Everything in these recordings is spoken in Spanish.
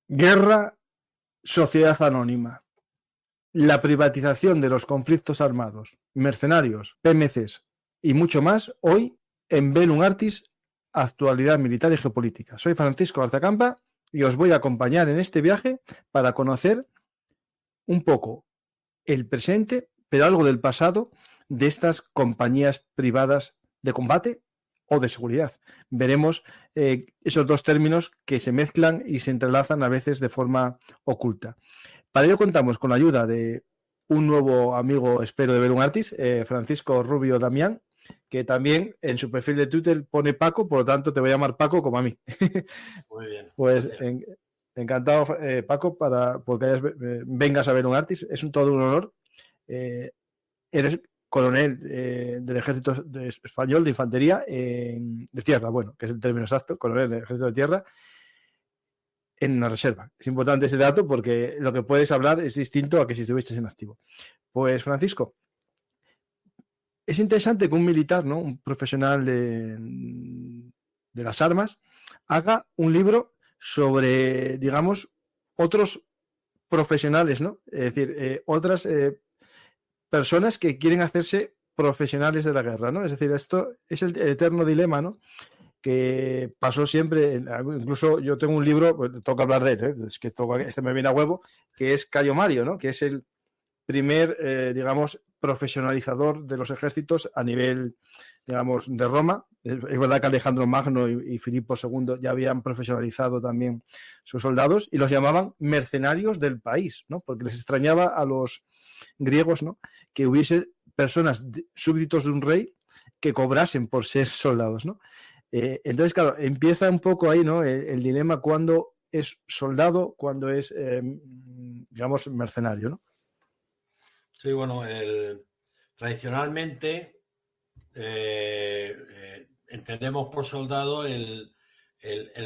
Guerra, sociedad anónima. La privatización de los conflictos armados, mercenarios, PMCs y mucho más hoy en Velum Artis, actualidad militar y geopolítica. Soy Francisco Arzacampa y os voy a acompañar en este viaje para conocer un poco el presente, pero algo del pasado de estas compañías privadas de combate o de seguridad. Veremos esos dos términos que se mezclan y se entrelazan a veces de forma oculta. Para ello contamos con la ayuda de un nuevo amigo, espero, de Velum Artis, Francisco Rubio Damián, que también en su perfil de Twitter pone Paco, por lo tanto te voy a llamar Paco como a mí. Muy bien. Pues encantado, Paco, porque vengas a Velum Artis. Es todo un honor. Eres coronel del Ejército Español de Infantería de Tierra, bueno, que es el término exacto, coronel del Ejército de Tierra, en una reserva. Es importante ese dato porque lo que puedes hablar es distinto a que si estuvieses en activo. Pues, Francisco, es interesante que un militar, ¿no?, un profesional de las armas, haga un libro sobre, digamos, otros profesionales, ¿no? Es decir, otras personas que quieren hacerse profesionales de la guerra, ¿no? Es decir, esto es el eterno dilema, ¿no?, que pasó siempre, incluso yo tengo un libro, pues, toca hablar de él, es que este me viene a huevo, que es Cayo Mario, ¿no?, que es el primer, digamos, profesionalizador de los ejércitos a nivel, digamos, de Roma. Es verdad que Alejandro Magno y Filipo II ya habían profesionalizado también sus soldados y los llamaban mercenarios del país, ¿no?, porque les extrañaba a los griegos, ¿no?, que hubiese personas súbditos de un rey que cobrasen por ser soldados, ¿no? Entonces, claro, empieza un poco ahí, ¿no?, el dilema cuando es soldado, cuando es, digamos, mercenario, ¿no? Sí, bueno, tradicionalmente entendemos por soldado el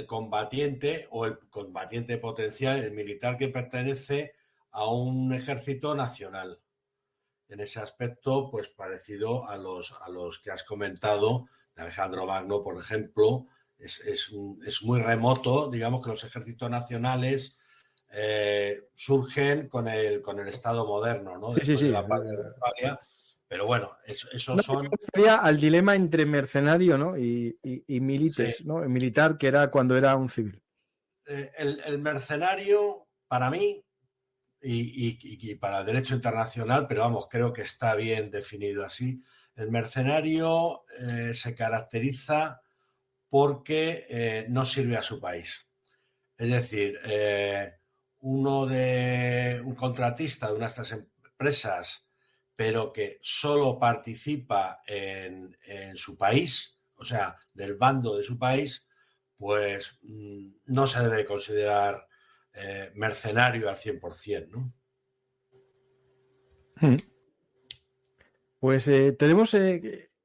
combatiente o el combatiente potencial, el militar que pertenece a un ejército nacional. En ese aspecto, pues parecido a los que has comentado, de Alejandro Magno, por ejemplo, es muy remoto, digamos, que los ejércitos nacionales surgen con el Estado moderno, ¿no? Sí, Después sí. de la paz de Westfalia. Pero bueno, esos son... Me refería al dilema entre mercenario, ¿no?, y milites, sí, ¿no? El militar, que era cuando era un civil. El mercenario, para mí, y para el derecho internacional, pero vamos, creo que está bien definido así, el mercenario se caracteriza porque no sirve a su país. Es decir, un contratista de una de estas empresas, pero que solo participa en su país, o sea, del bando de su país, pues no se debe considerar mercenario al 100%, ¿no? Pues tenemos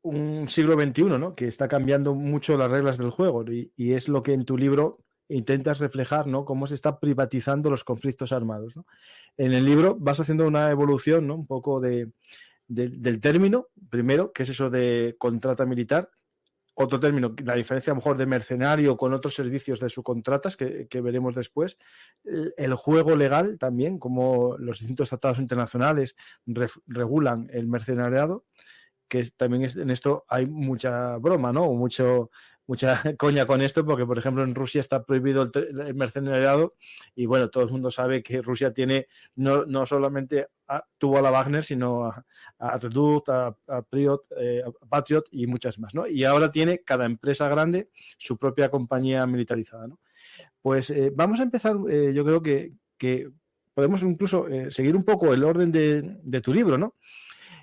un siglo XXI, ¿no?, que está cambiando mucho las reglas del juego y es lo que en tu libro intentas reflejar, ¿no?, cómo se está privatizando los conflictos armados, ¿no? En el libro vas haciendo una evolución, ¿no?, un poco del término, primero, que es eso de contrata militar. Otro término, la diferencia a lo mejor de mercenario con otros servicios de subcontratas que veremos después. El juego legal también, como los distintos tratados internacionales regulan el mercenariado, que también en esto hay mucha broma, ¿no? O mucha coña con esto, porque, por ejemplo, en Rusia está prohibido el mercenariado y, bueno, todo el mundo sabe que Rusia tiene no solamente tuvo a la Wagner, sino a Redut, a Patriot y muchas más, ¿no? Y ahora tiene cada empresa grande su propia compañía militarizada, ¿no? Pues vamos a empezar, yo creo que podemos incluso seguir un poco el orden de tu libro, ¿no?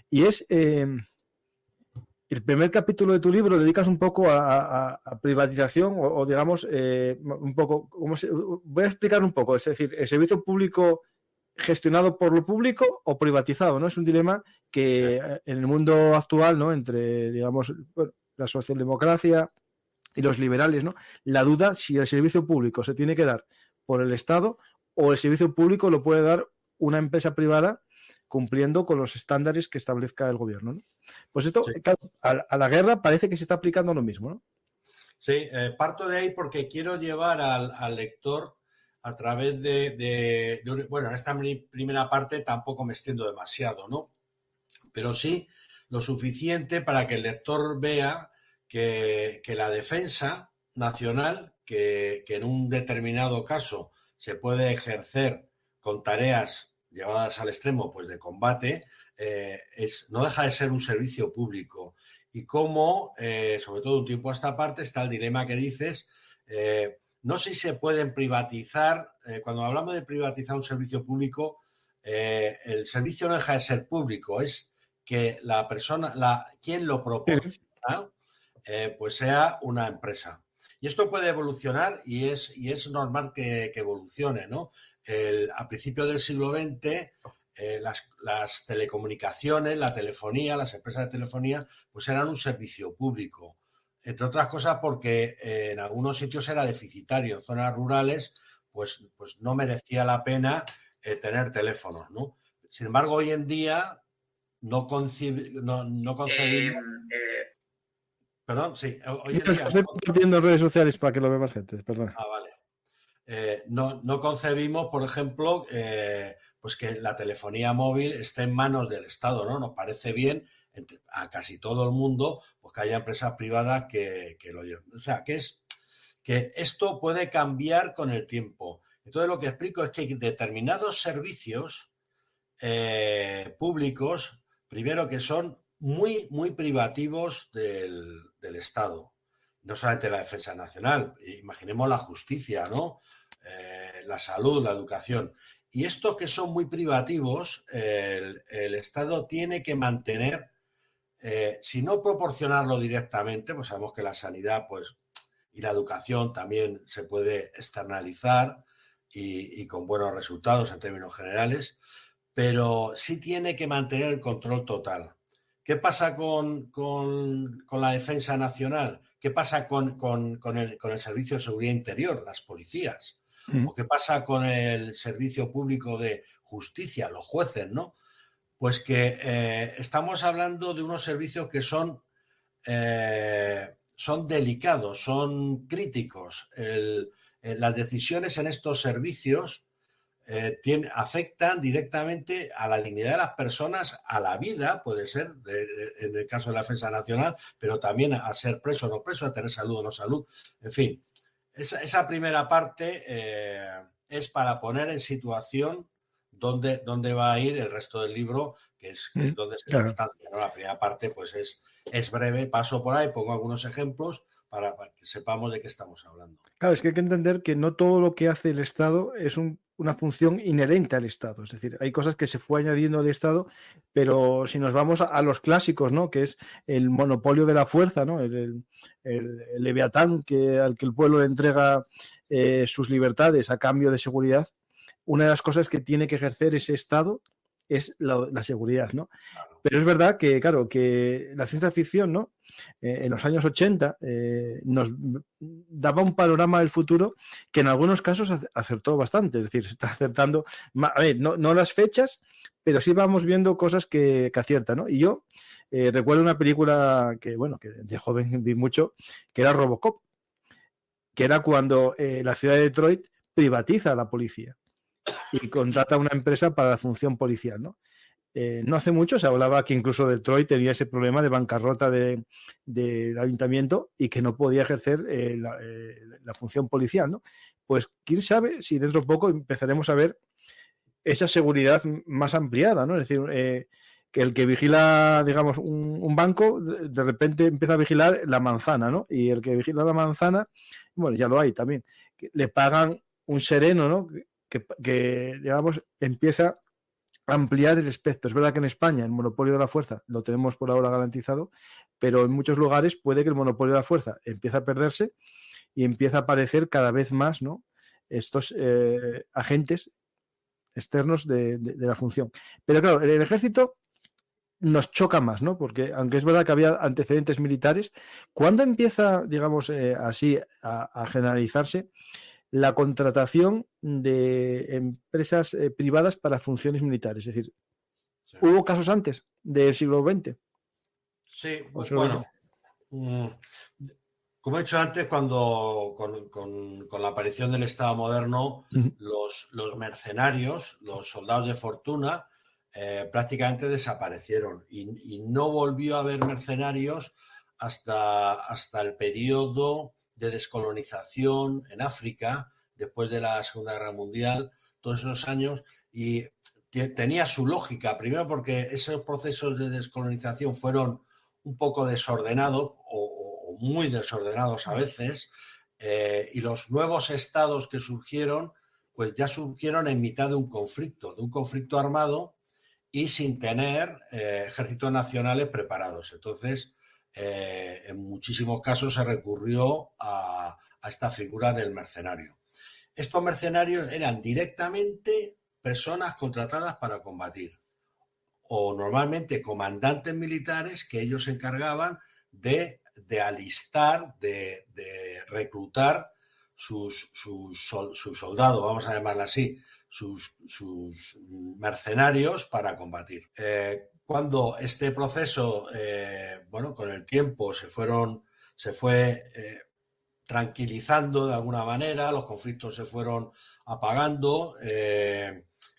Y es... el primer capítulo de tu libro dedicas un poco a privatización o digamos, un poco, voy a explicar un poco, es decir, el servicio público gestionado por lo público o privatizado, ¿no? Es un dilema que en el mundo actual, ¿no?, entre, digamos, bueno, la socialdemocracia y los liberales, ¿no?, la duda si el servicio público se tiene que dar por el Estado o el servicio público lo puede dar una empresa privada cumpliendo con los estándares que establezca el gobierno, ¿no? Pues esto, sí, claro, a la guerra parece que se está aplicando lo mismo, ¿no? Sí, parto de ahí porque quiero llevar al lector a través bueno, en esta primera parte tampoco me extiendo demasiado, ¿no? Pero sí lo suficiente para que el lector vea que la defensa nacional, que en un determinado caso se puede ejercer con tareas llevadas al extremo, pues de combate, no deja de ser un servicio público. Y cómo, sobre todo de un tiempo a esta parte, está el dilema que dices, no sé si se pueden privatizar, cuando hablamos de privatizar un servicio público, el servicio no deja de ser público, es que la persona, quien lo proporciona, pues sea una empresa. Y esto puede evolucionar y es normal que evolucione, ¿no? A principios del siglo XX, las telecomunicaciones, la telefonía, las empresas de telefonía, pues eran un servicio público. Entre otras cosas porque en algunos sitios era deficitario. En zonas rurales, pues no merecía la pena tener teléfonos, ¿no? Sin embargo, hoy en día no concebimos... Perdón, sí. Hoy en día estoy compartiendo en redes sociales para que lo vea más gente, perdón. Ah, vale. No concebimos, por llemplo, pues que la telefonía móvil esté en manos del Estado, ¿no? Nos parece bien a casi todo el mundo pues que haya empresas privadas que lo lleven. O sea, que esto puede cambiar con el tiempo. Entonces, lo que explico es que hay determinados servicios públicos, primero, que son muy, muy privativos del Estado. No solamente la defensa nacional, imaginemos la justicia, ¿no? La salud, la educación. Y estos que son muy privativos, el Estado tiene que mantener, si no proporcionarlo directamente, pues sabemos que la sanidad pues, y la educación también se puede externalizar y con buenos resultados en términos generales, pero sí tiene que mantener el control total. ¿Qué pasa con la defensa nacional? ¿Qué pasa con el Servicio de Seguridad Interior, las policías? ¿O qué pasa con el Servicio Público de Justicia, los jueces, ¿no? Pues que estamos hablando de unos servicios que son delicados, son críticos. Las decisiones en estos servicios afectan directamente a la dignidad de las personas, a la vida, puede ser, en el caso de la defensa nacional, pero también a ser preso o no preso, a tener salud o no salud. En fin, esa primera parte es para poner en situación dónde va a ir el resto del libro, que es donde se sustancia, ¿no? La primera parte pues es breve, paso por ahí, pongo algunos ejemplos para que sepamos de qué estamos hablando. Claro, es que hay que entender que no todo lo que hace el Estado es una función inherente al Estado. Es decir, hay cosas que se fue añadiendo al Estado, pero si nos vamos a los clásicos, ¿no? Que es el monopolio de la fuerza, ¿no? El Leviatán al que el pueblo le entrega sus libertades a cambio de seguridad. Una de las cosas que tiene que ejercer ese Estado es la seguridad, ¿no? Claro. Pero es verdad que, claro, que la ciencia ficción, ¿no? En los años 80 nos daba un panorama del futuro que en algunos casos acertó bastante, es decir, se está acertando, a ver, no las fechas, pero sí vamos viendo cosas que aciertan, ¿no? Y yo recuerdo una película que, bueno, que de joven vi mucho, que era Robocop, que era cuando la ciudad de Detroit privatiza a la policía y contrata una empresa para la función policial, ¿no? No hace mucho se hablaba que incluso Detroit tenía ese problema de bancarrota del ayuntamiento y que no podía ejercer la función policial, ¿no? Pues quién sabe si dentro de poco empezaremos a ver esa seguridad más ampliada, ¿no? Es decir, que el que vigila, digamos, un banco, de repente empieza a vigilar la manzana, ¿no? Y el que vigila la manzana, bueno, ya lo hay también, que le pagan un sereno, ¿no? Que digamos, empieza a ampliar el espectro. Es verdad que en España el monopolio de la fuerza lo tenemos por ahora garantizado, pero en muchos lugares puede que el monopolio de la fuerza empiece a perderse y empieza a aparecer cada vez más, ¿no? Estos agentes externos de la función. Pero claro, el ejército nos choca más, ¿no? Porque aunque es verdad que había antecedentes militares, ¿cuándo empieza, digamos, así a generalizarse la contratación de empresas privadas para funciones militares? Es decir, sí. ¿Hubo casos antes del siglo XX? Sí, pues bueno, Como he dicho antes, cuando con la aparición del Estado moderno, los mercenarios, los soldados de fortuna, prácticamente desaparecieron y no volvió a haber mercenarios hasta el periodo de descolonización en África, después de la Segunda Guerra Mundial, todos esos años, y tenía su lógica, primero porque esos procesos de descolonización fueron un poco desordenados o muy desordenados a veces, y los nuevos estados que surgieron, pues ya surgieron en mitad de un conflicto armado y sin tener ejércitos nacionales preparados. Entonces, en muchísimos casos se recurrió a esta figura del mercenario. Estos mercenarios eran directamente personas contratadas para combatir, o normalmente comandantes militares que ellos se encargaban de alistar, de reclutar sus soldados, vamos a llamarlo así, sus mercenarios para combatir. Cuando este proceso, con el tiempo se fue tranquilizando de alguna manera, los conflictos se fueron apagando,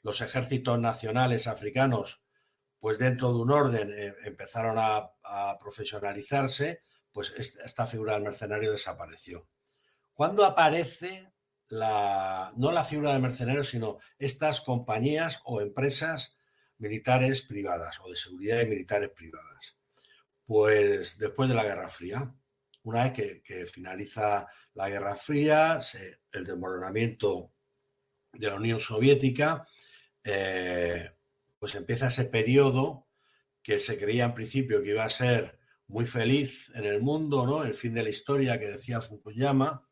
los ejércitos nacionales africanos, pues dentro de un orden empezaron a profesionalizarse, pues esta figura del mercenario desapareció. ¿Cuándo aparece no la figura del mercenario, sino estas compañías o empresas militares privadas o de seguridad y militares privadas? Pues después de la Guerra Fría. Una vez que finaliza la Guerra Fría, el desmoronamiento de la Unión Soviética, pues empieza ese periodo que se creía en principio que iba a ser muy feliz en el mundo, ¿no? El fin de la historia que decía Fukuyama,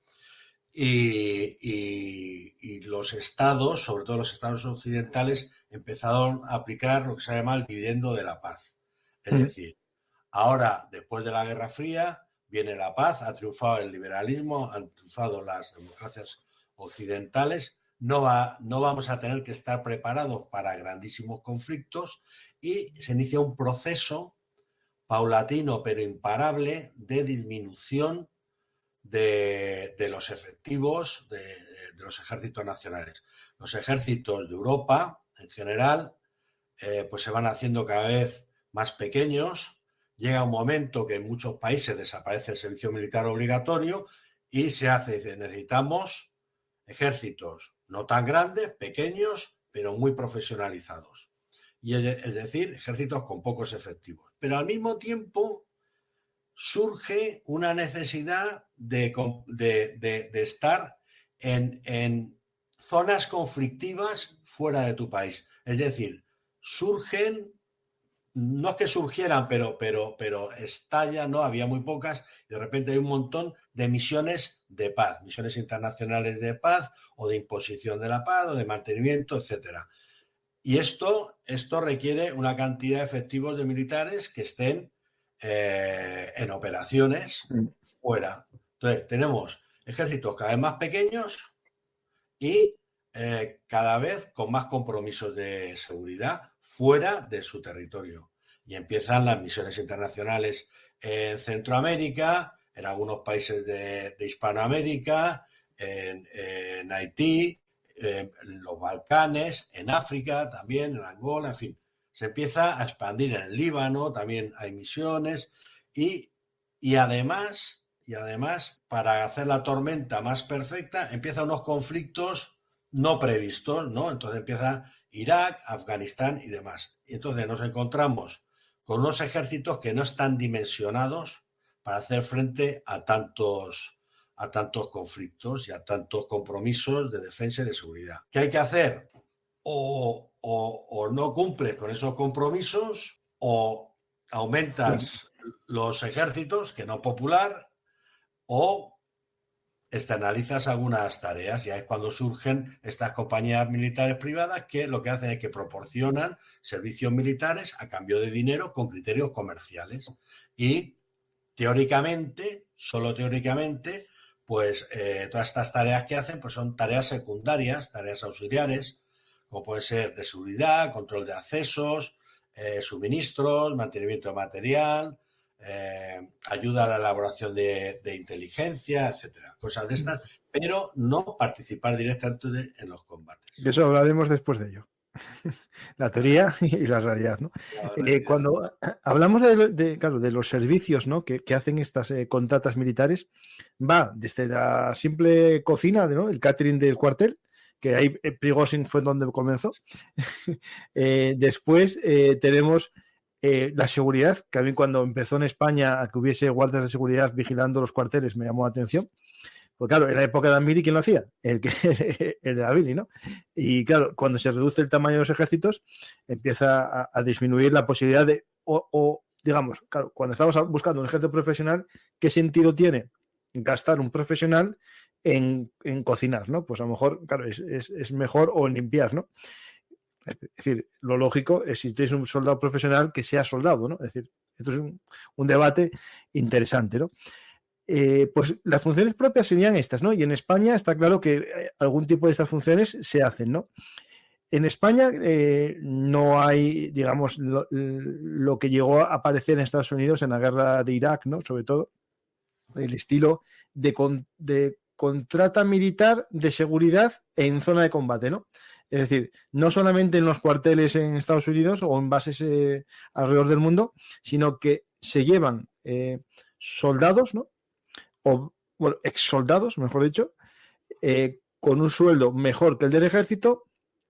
y los estados, sobre todo los estados occidentales, empezaron a aplicar lo que se llama el dividendo de la paz. Es decir, ahora, después de la Guerra Fría, viene la paz, ha triunfado el liberalismo, han triunfado las democracias occidentales, no vamos a tener que estar preparados para grandísimos conflictos y se inicia un proceso paulatino pero imparable de disminución de los efectivos de los ejércitos nacionales. Los ejércitos de Europa, en general, pues se van haciendo cada vez más pequeños. Llega un momento que en muchos países desaparece el servicio militar obligatorio y dice, necesitamos ejércitos no tan grandes, pequeños, pero muy profesionalizados. Y es decir, ejércitos con pocos efectivos. Pero al mismo tiempo surge una necesidad de estar en zonas conflictivas fuera de tu país. Es decir, surgen, no es que surgieran, pero estallan, ¿no? Había muy pocas, y de repente hay un montón de misiones de paz, misiones internacionales de paz, o de imposición de la paz, o de mantenimiento, etcétera. Y esto requiere una cantidad de efectivos de militares que estén en operaciones fuera. Entonces, tenemos ejércitos cada vez más pequeños y cada vez con más compromisos de seguridad fuera de su territorio. Y empiezan las misiones internacionales en Centroamérica, en algunos países de Hispanoamérica, en Haití, en los Balcanes, en África también, en Angola, en fin. Se empieza a expandir en el Líbano, también hay misiones, y además, para hacer la tormenta más perfecta, empiezan unos conflictos no previstos, ¿no? Entonces empieza Irak, Afganistán y demás. Y entonces nos encontramos con unos ejércitos que no están dimensionados para hacer frente a tantos conflictos y a tantos compromisos de defensa y de seguridad. ¿Qué hay que hacer? O no cumples con esos compromisos, o aumentas los ejércitos, que no popular, o externalizas algunas tareas. Y ahí es cuando surgen estas compañías militares privadas que lo que hacen es que proporcionan servicios militares a cambio de dinero con criterios comerciales. Y teóricamente, solo teóricamente, pues todas estas tareas que hacen pues son tareas secundarias, tareas auxiliares, como puede ser de seguridad, control de accesos, suministros, mantenimiento de material, ayuda a la elaboración de inteligencia, etcétera, cosas de estas, pero no participar directamente en los combates. De eso hablaremos después de ello. La teoría y la realidad, ¿no? Cuando hablamos claro, de los servicios, ¿no?, que hacen estas contratas militares, va desde la simple cocina, ¿no?, el catering del cuartel, que ahí Prigozhin fue donde comenzó. Después tenemos la seguridad, que a mí cuando empezó en España a que hubiese guardias de seguridad vigilando los cuarteles me llamó la atención. Pues claro, en la época de Amiri, ¿quién lo hacía? El de Amiri, ¿no? Y claro, cuando se reduce el tamaño de los ejércitos, empieza a disminuir la posibilidad de, digamos, claro, cuando estamos buscando un ejército profesional, ¿qué sentido tiene gastar un profesional en cocinar, ¿no? Pues a lo mejor, claro, es mejor o en limpiar, ¿no? Es decir, lo lógico es si tienes un soldado profesional que sea soldado, ¿no? Es decir, esto es un debate interesante, ¿no? Pues las funciones propias serían estas, ¿no? Y en España está claro que algún tipo de estas funciones se hacen, ¿no? En España no hay, digamos, lo que llegó a aparecer en Estados Unidos en la guerra de Irak, ¿no? Sobre todo, el estilo de contrata militar de seguridad en zona de combate, ¿no? Es decir, no solamente en los cuarteles en Estados Unidos o en bases alrededor del mundo, sino que se llevan soldados, ¿no? O, bueno, ex soldados, mejor dicho, con un sueldo mejor que el del ejército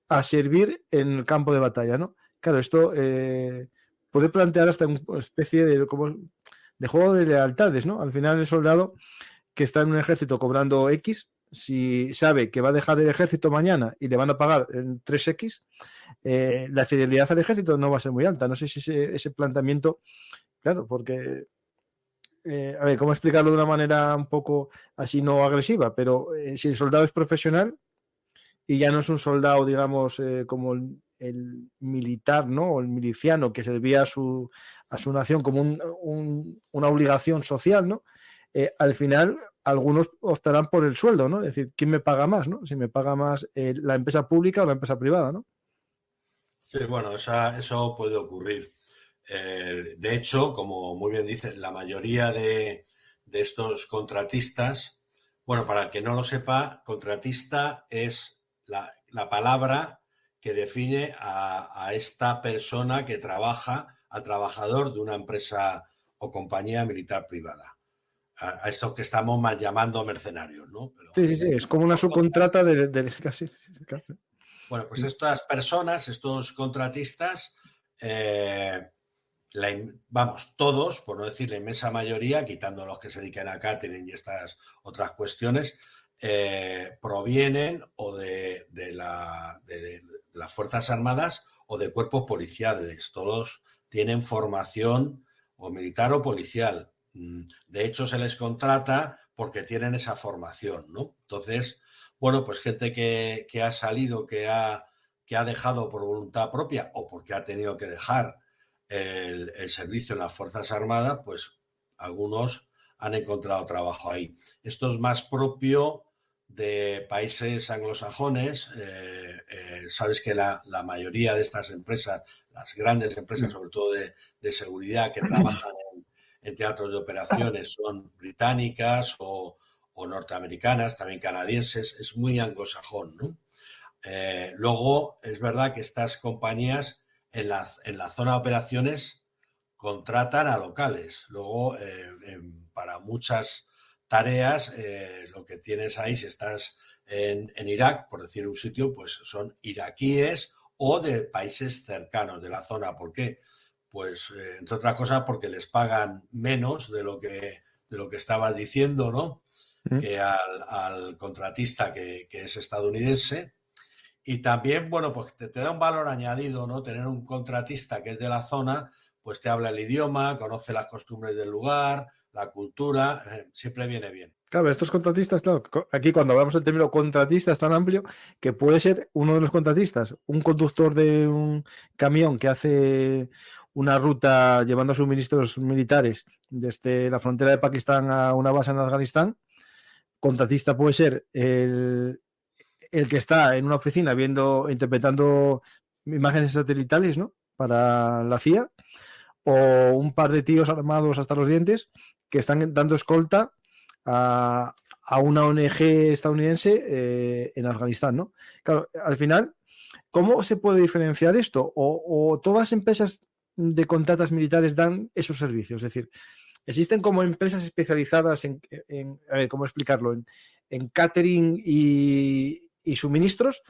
a servir en el campo de batalla, ¿no? Claro, esto puede plantear hasta una especie de juego de lealtades, ¿no? Al final el soldado que está en un ejército cobrando X, si sabe que va a dejar el ejército mañana y le van a pagar en 3X, la fidelidad al ejército no va a ser muy alta. No sé si ese planteamiento, claro, porque a ver, ¿cómo explicarlo de una manera un poco así no agresiva? Pero si el soldado es profesional y ya no es un soldado, digamos, como el militar, ¿no? O el miliciano que servía a su nación como una obligación social, ¿no? Al final, algunos optarán por el sueldo, ¿no? Es decir, ¿quién me paga más, ¿no? Si me paga más la empresa pública o la empresa privada, ¿no? Sí, bueno, eso puede ocurrir. De hecho, como muy bien dices, la mayoría de estos contratistas, bueno, para el que no lo sepa, contratista es la palabra que define a esta persona que trabaja, al trabajador de una empresa o compañía militar privada. A estos que estamos mal llamando mercenarios, ¿no? Pero, sí, es como una subcontrata de casi. Bueno, pues estas personas, estos contratistas, vamos, todos, por no decir la inmensa mayoría, quitando los que se dedican a catering y estas otras cuestiones, provienen o de las Fuerzas Armadas o de cuerpos policiales. Todos tienen formación o militar o policial. De hecho, se les contrata porque tienen esa formación, ¿no? Entonces, bueno, pues gente que ha salido, que ha dejado por voluntad propia o porque ha tenido que dejar el servicio en las Fuerzas Armadas, pues algunos han encontrado trabajo ahí. Esto es más propio de países anglosajones. Sabes que la mayoría de estas empresas, las grandes empresas, sobre todo de seguridad, que trabajan en teatros de operaciones, son británicas o norteamericanas, también canadienses. Es muy anglosajón, ¿no? Luego, es verdad que estas compañías en la zona de operaciones contratan a locales. Luego, para muchas tareas, lo que tienes ahí, si estás en Irak, por decir un sitio, pues son iraquíes o de países cercanos de la zona. ¿Por qué? Pues, entre otras cosas, porque les pagan menos de lo que estabas diciendo, ¿no? Que al contratista que es estadounidense. Y también, bueno, pues te da un valor añadido, ¿no? Tener un contratista que es de la zona, pues te habla el idioma, conoce las costumbres del lugar, la cultura, siempre viene bien. Claro, estos contratistas, claro, aquí cuando hablamos del término contratista es tan amplio que puede ser uno de los contratistas, un conductor de un camión que hace una ruta llevando suministros militares desde la frontera de Pakistán a una base en Afganistán. Contratista puede ser el que está en una oficina interpretando imágenes satelitales, ¿no? Para la CIA. o un par de tíos armados hasta los dientes que están dando escolta a una ONG estadounidense en Afganistán, ¿no? Claro, al final, ¿cómo se puede diferenciar esto? O todas las empresas de contratas militares dan esos servicios, es decir, existen como empresas especializadas a ver, ¿cómo explicarlo? En catering y suministros,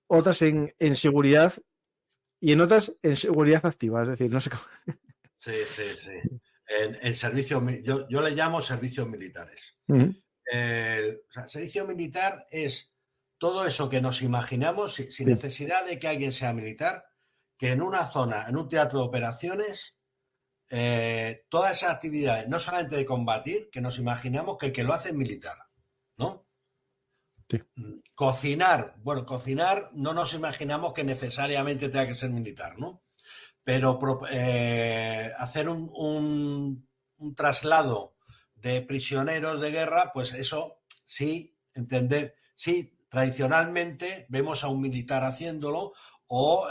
otras en seguridad y en otras en seguridad activa, es decir, no sé cómo. Sí, sí, sí. En servicios, yo le llamo servicios militares. Uh-huh. O sea, servicio militar es todo eso que nos imaginamos sin necesidad de que alguien sea militar, que en una zona, en un teatro de operaciones, todas esas actividades, no solamente de combatir, que nos imaginamos que el que lo hace es militar, ¿no? Sí. Cocinar, bueno, cocinar no nos imaginamos que necesariamente tenga que ser militar, ¿no? Pero hacer un traslado de prisioneros de guerra, pues eso sí, entender, sí, tradicionalmente vemos a un militar haciéndolo o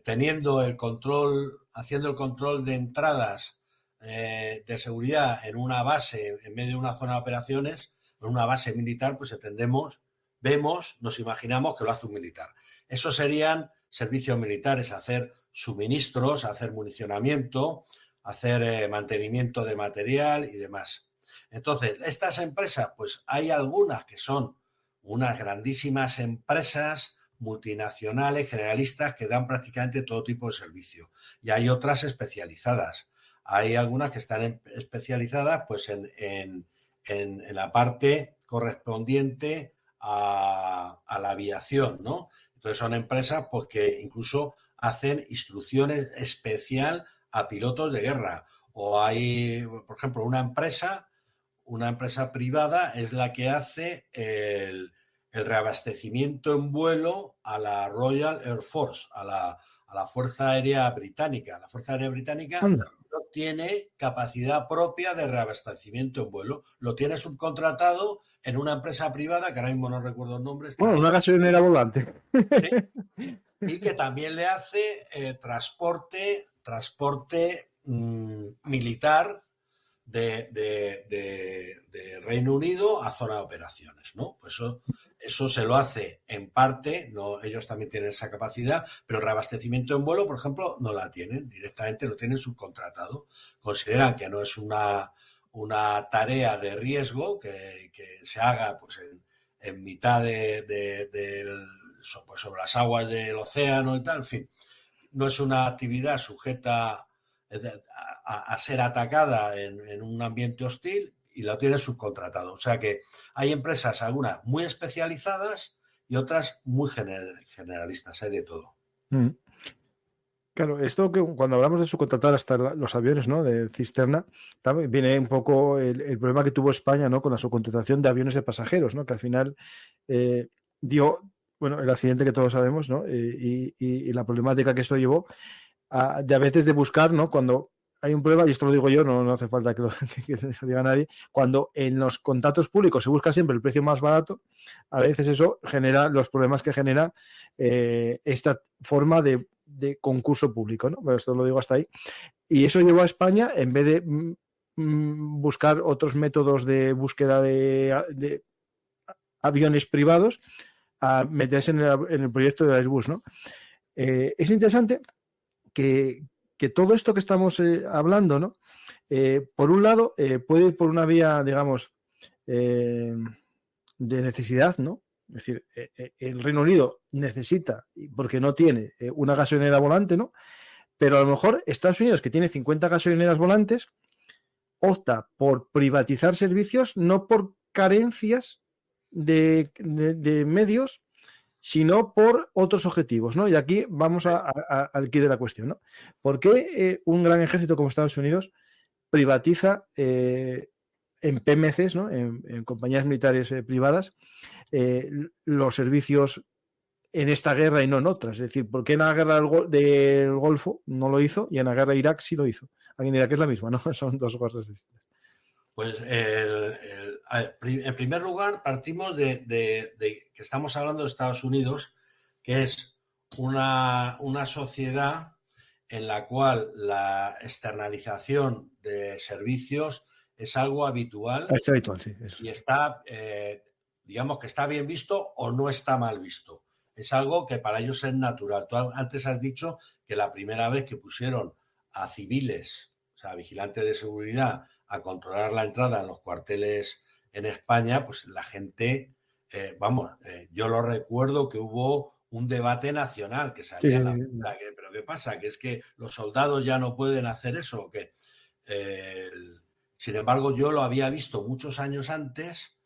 teniendo el control, haciendo el control de entradas de seguridad en una base, en medio de una zona de operaciones, en una base militar, pues entendemos, vemos, nos imaginamos que lo hace un militar. Eso serían servicios militares, hacer suministros, hacer municionamiento, hacer mantenimiento de material y demás. Entonces, estas empresas, pues hay algunas que son unas grandísimas empresas multinacionales, generalistas, que dan prácticamente todo tipo de servicio. Y hay otras especializadas. Hay algunas que están especializadas pues en la parte correspondiente a la aviación, ¿no? Entonces son empresas pues, que incluso hacen instrucciones especial a pilotos de guerra. O hay, por ejemplo, una empresa privada es la que hace el reabastecimiento en vuelo a la Royal Air Force, a la Fuerza Aérea Británica. La Fuerza Aérea Británica Anda. no tiene capacidad propia de reabastecimiento en vuelo. Lo tiene subcontratado en una empresa privada, que ahora mismo no recuerdo el nombre. Bueno, una gasolinera volante. ¿Sí? Y que también le hace transporte militar de Reino Unido a zona de operaciones, ¿no? Pues eso se lo hace en parte, no, ellos también tienen esa capacidad, pero reabastecimiento en vuelo, por ejemplo, no la tienen, directamente lo tienen subcontratado. Consideran que no es una tarea de riesgo que se haga pues en mitad pues sobre las aguas del océano y tal, en fin, no es una actividad sujeta a ser atacada en un ambiente hostil y lo tiene subcontratado. O sea que hay empresas, algunas muy especializadas y otras muy generalistas, hay de todo. Claro, esto que cuando hablamos de subcontratar hasta los aviones, ¿no? De cisterna, también viene un poco el problema que tuvo España, ¿no? Con la subcontratación de aviones de pasajeros, ¿no? Que al final dio, bueno, el accidente que todos sabemos, ¿no? Y la problemática que esto llevó a veces de buscar, ¿no? Cuando hay un problema, y esto lo digo yo, no hace falta que lo diga nadie, cuando en los contratos públicos se busca siempre el precio más barato, a veces eso genera los problemas que genera esta forma de concurso público, ¿no? Pero esto lo digo hasta ahí. Y eso llevó a España, en vez de buscar otros métodos de búsqueda de aviones privados, a meterse en el proyecto de Airbus, ¿no? Es interesante que todo esto que estamos hablando, ¿no? Por un lado, puede ir por una vía, digamos, de necesidad, ¿no? Es decir, el Reino Unido necesita, porque no tiene una gasolinera volante, ¿no? Pero a lo mejor Estados Unidos, que tiene 50 gasolineras volantes, opta por privatizar servicios, no por carencias de medios, sino por otros objetivos, ¿no? Y aquí vamos al quid de la cuestión, ¿no? ¿Por qué un gran ejército como Estados Unidos privatiza en PMCs, ¿no? En compañías militares privadas, los servicios en esta guerra y no en otras? Es decir, ¿por qué en la guerra del Golfo no lo hizo y en la guerra de Irak sí lo hizo? Alguien dirá que es la misma, ¿no? Son dos cosas distintas. Pues en primer lugar partimos de que estamos hablando de Estados Unidos, que es una sociedad en la cual la externalización de servicios es algo habitual. Es habitual, sí. Y está, digamos que está bien visto o no está mal visto. Es algo que para ellos es natural. Tú antes has dicho que la primera vez que pusieron a civiles, o sea, vigilantes de seguridad, a controlar la entrada en los cuarteles en España, pues la gente, yo lo recuerdo que hubo un debate nacional que salía en la prensa, pero ¿qué pasa? ¿Que es que los soldados ya no pueden hacer eso o qué? Sin embargo, yo lo había visto muchos años antes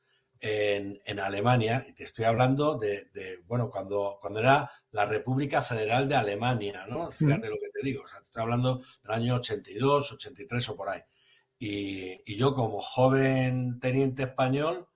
en Alemania, y te estoy hablando cuando era la República Federal de Alemania, ¿no? Fíjate lo que te digo, o sea, te estoy hablando del año 82, 83 o por ahí. Y yo como joven teniente español,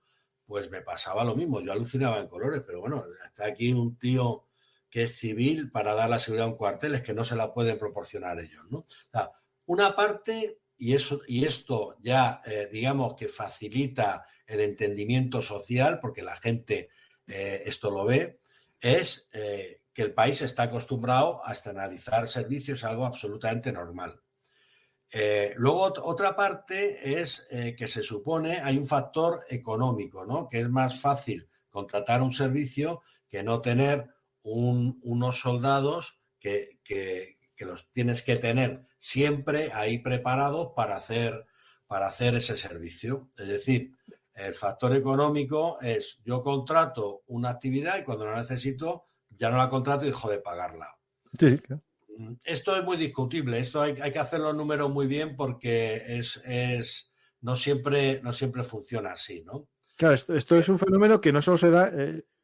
pues me pasaba lo mismo, yo alucinaba en colores, pero bueno, está aquí un tío que es civil para dar la seguridad a un cuartel, es que no se la pueden proporcionar ellos, ¿no? O sea, una parte, y esto ya digamos que facilita el entendimiento social, porque la gente esto lo ve, es que el país está acostumbrado a externalizar servicios, algo absolutamente normal. Luego, otra parte es que se supone hay un factor económico, ¿no? Que es más fácil contratar un servicio que no tener unos soldados que los tienes que tener siempre ahí preparados para hacer ese servicio. Es decir, el factor económico es yo contrato una actividad y cuando la necesito ya no la contrato y dejo de pagarla. Sí, claro. Esto es muy discutible, esto hay que hacer los números muy bien porque no siempre funciona así, ¿no? Claro, esto es un fenómeno que no solo se da,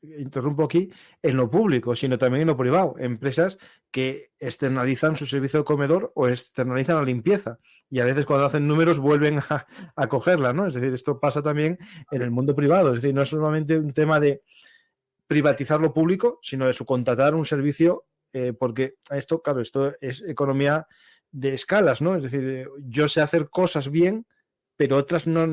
interrumpo aquí, en lo público, sino también en lo privado. Empresas que externalizan su servicio de comedor o externalizan la limpieza. Y a veces cuando hacen números vuelven a cogerla, ¿no? Es decir, esto pasa también en el mundo privado. Es decir, no es solamente un tema de privatizar lo público, sino de subcontratar un servicio, porque esto es economía de escalas, ¿no? Es decir, yo sé hacer cosas bien, pero otras no,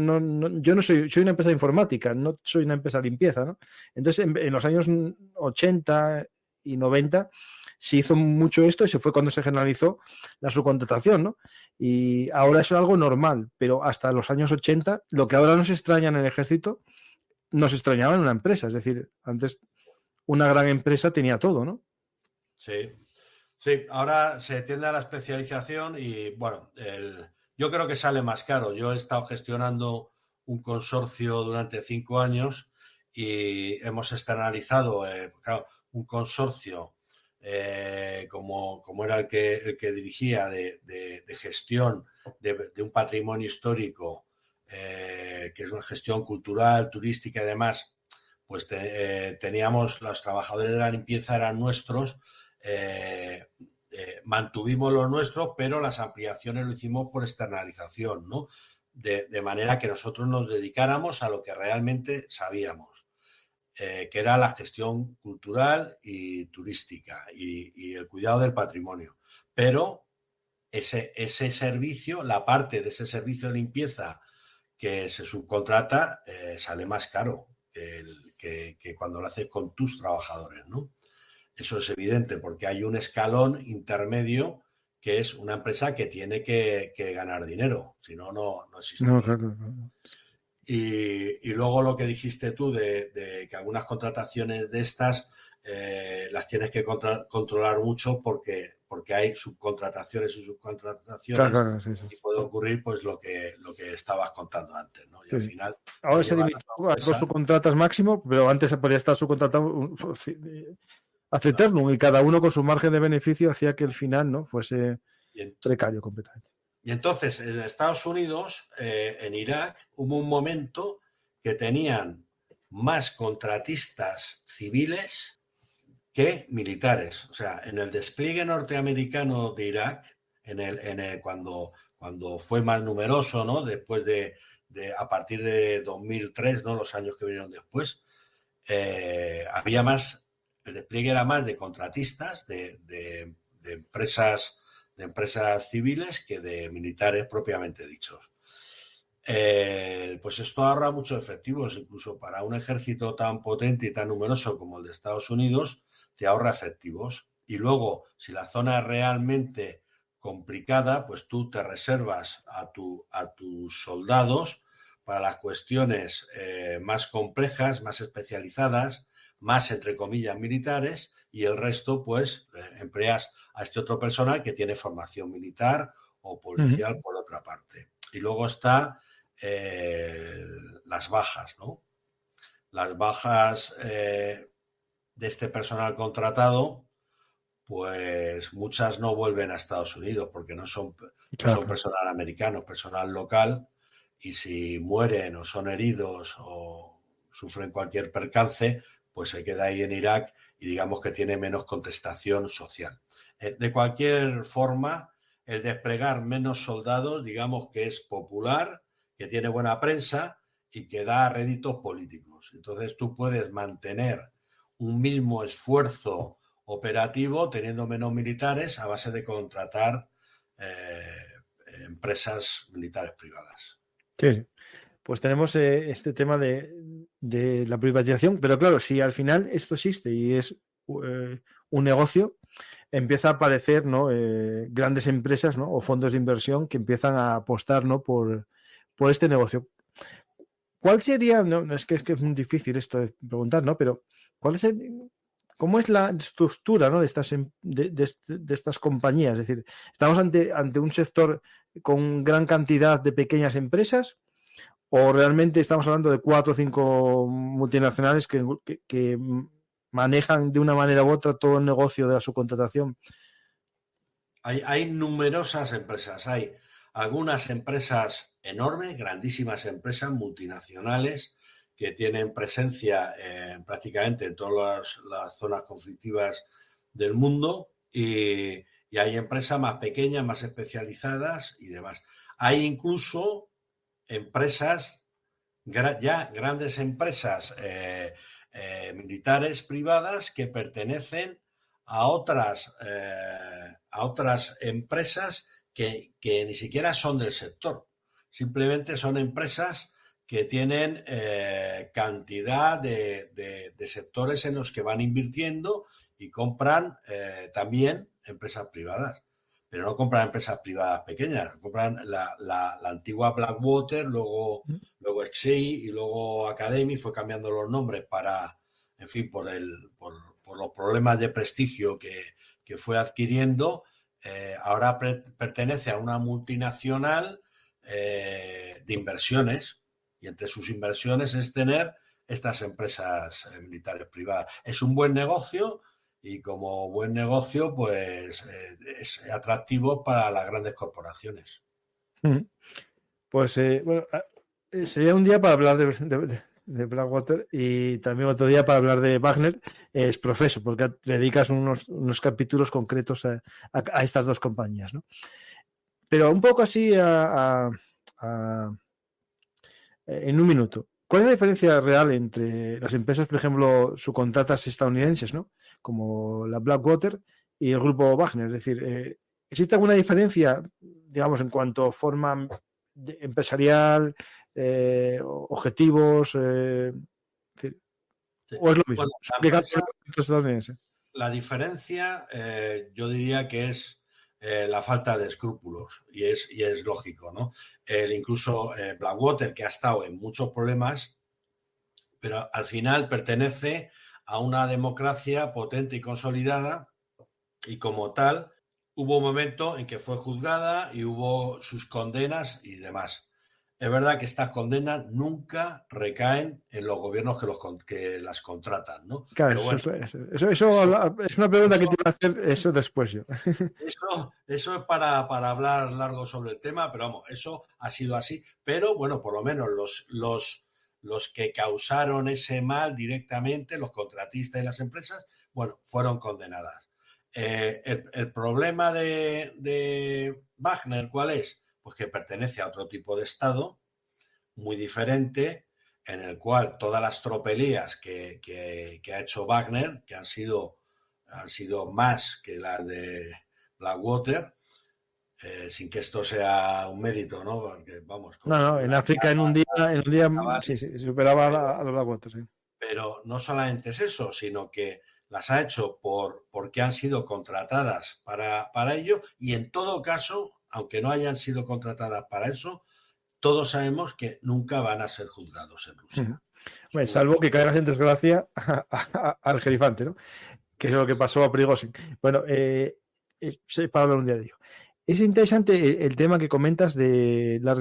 yo no soy una empresa de informática, no soy una empresa de limpieza, ¿no? Entonces, en los años 80 y 90 se hizo mucho esto y se fue cuando se generalizó la subcontratación, ¿no? Y ahora eso es algo normal, pero hasta los años 80, lo que ahora nos extraña en el ejército, nos extrañaba en una empresa. Es decir, antes una gran empresa tenía todo, ¿no? Sí, sí, ahora se tiende a la especialización y bueno, yo creo que sale más caro. Yo he estado gestionando un consorcio durante 5 años y hemos externalizado claro, un consorcio como era el que dirigía de gestión de un patrimonio histórico, que es una gestión cultural, turística y demás. Pues teníamos, los trabajadores de la limpieza eran nuestros, mantuvimos lo nuestro, pero las ampliaciones lo hicimos por externalización, ¿no? De manera que nosotros nos dedicáramos a lo que realmente sabíamos, que era la gestión cultural y turística y el cuidado del patrimonio. Pero ese servicio, la parte de ese servicio de limpieza que se subcontrata, sale más caro que cuando lo haces con tus trabajadores, ¿no? Eso es evidente porque hay un escalón intermedio que es una empresa que tiene que ganar dinero, si no, no existe. No, claro, no. Y luego lo que dijiste tú de que algunas contrataciones de estas las tienes que controlar mucho porque hay subcontrataciones y subcontrataciones, Claro, sí. y puede ocurrir pues lo que estabas contando antes, ¿no? Y al final ahora se limitó a 2 subcontratas máximo, pero antes se podía estar subcontratado ad eternum y cada uno con su margen de beneficio hacía que el final no fuese precario completamente. Y entonces en Estados Unidos, en Irak, hubo un momento que tenían más contratistas civiles que militares. O sea, en el despliegue norteamericano de Irak, cuando fue más numeroso, ¿no? Después a partir de 2003, ¿no? Los años que vinieron después, había más, el despliegue era más de contratistas, de empresas civiles que de militares propiamente dichos. Pues esto ahorra muchos efectivos, incluso para un ejército tan potente y tan numeroso como el de Estados Unidos, te ahorra efectivos. Y luego, si la zona es realmente complicada, pues tú te reservas a tus soldados para las cuestiones más complejas, más especializadas, más, entre comillas, militares, y el resto, pues, empleas a este otro personal que tiene formación militar o policial por otra parte. Y luego está las bajas, ¿no? Las bajas de este personal contratado, pues muchas no vuelven a Estados Unidos porque no son personal americano, personal local, y si mueren o son heridos o sufren cualquier percance, pues se queda ahí en Irak y digamos que tiene menos contestación social. De cualquier forma, el desplegar menos soldados, digamos que es popular, que tiene buena prensa y que da réditos políticos. Entonces tú puedes mantener un mismo esfuerzo operativo teniendo menos militares a base de contratar empresas militares privadas. Sí, pues tenemos este tema de la privatización, pero claro, si al final esto existe y es un negocio, empieza a aparecer, ¿no? Grandes empresas, ¿no? O fondos de inversión que empiezan a apostar, ¿no? por este negocio. ¿Cuál sería, no es que es muy difícil esto de preguntar, ¿no? Pero ¿cómo es la estructura, ¿no? de estas compañías? Es decir, ¿estamos ante un sector con gran cantidad de pequeñas empresas o realmente estamos hablando de 4 o 5 multinacionales que manejan de una manera u otra todo el negocio de la subcontratación? Hay numerosas empresas. Hay algunas empresas enormes, grandísimas empresas multinacionales que tienen presencia prácticamente en todas las zonas conflictivas del mundo, y hay empresas más pequeñas, más especializadas y demás. Hay incluso empresas, ya grandes empresas militares privadas que pertenecen a otras empresas que ni siquiera son del sector. Simplemente son empresas que tienen cantidad de sectores en los que van invirtiendo y compran también empresas privadas. Pero no compran empresas privadas pequeñas, compran la antigua Blackwater, luego Exei y luego Academy, fue cambiando los nombres para, en fin, por los problemas de prestigio que fue adquiriendo. Ahora pertenece a una multinacional de inversiones, y entre sus inversiones es tener estas empresas militares privadas. Es un buen negocio y como buen negocio pues es atractivo para las grandes corporaciones. Pues bueno, sería un día para hablar de Blackwater y también otro día para hablar de Wagner, es profeso, porque dedicas unos capítulos concretos a estas dos compañías, ¿no? Pero un poco así en un minuto, ¿cuál es la diferencia real entre las empresas, por ejemplo, subcontratas estadounidenses, ¿no? Como la Blackwater y el grupo Wagner? Es decir, ¿existe alguna diferencia, digamos, en cuanto a forma empresarial, objetivos? Sí. ¿O es lo mismo? Bueno, la diferencia yo diría que es la falta de escrúpulos, y es lógico, ¿no? Incluso Blackwater, que ha estado en muchos problemas, pero al final pertenece a una democracia potente y consolidada, y como tal hubo un momento en que fue juzgada y hubo sus condenas y demás. Es verdad que estas condenas nunca recaen en los gobiernos que las contratan, ¿no? Claro, pero bueno, eso es una pregunta que te iba a hacer eso después yo. Eso es para hablar largo sobre el tema, pero vamos, eso ha sido así. Pero bueno, por lo menos los que causaron ese mal directamente, los contratistas y las empresas, bueno, fueron condenadas. El problema de Wagner, ¿cuál es? Pues que pertenece a otro tipo de Estado, muy diferente, en el cual todas las tropelías que ha hecho Wagner, que han sido más que las de Blackwater, sin que esto sea un mérito, ¿no? Porque, vamos, no, en África en un día sí, superaba a los Blackwater, sí. Pero no solamente es eso, sino que las ha hecho porque han sido contratadas para ello, y en todo caso, aunque no hayan sido contratadas para eso, todos sabemos que nunca van a ser juzgados en Rusia. Bueno, salvo que caigas en desgracia al jerifante, ¿no? Que es lo que pasó a Prigozhin. Bueno, para hablar un día de ello. Es interesante el tema que comentas de la...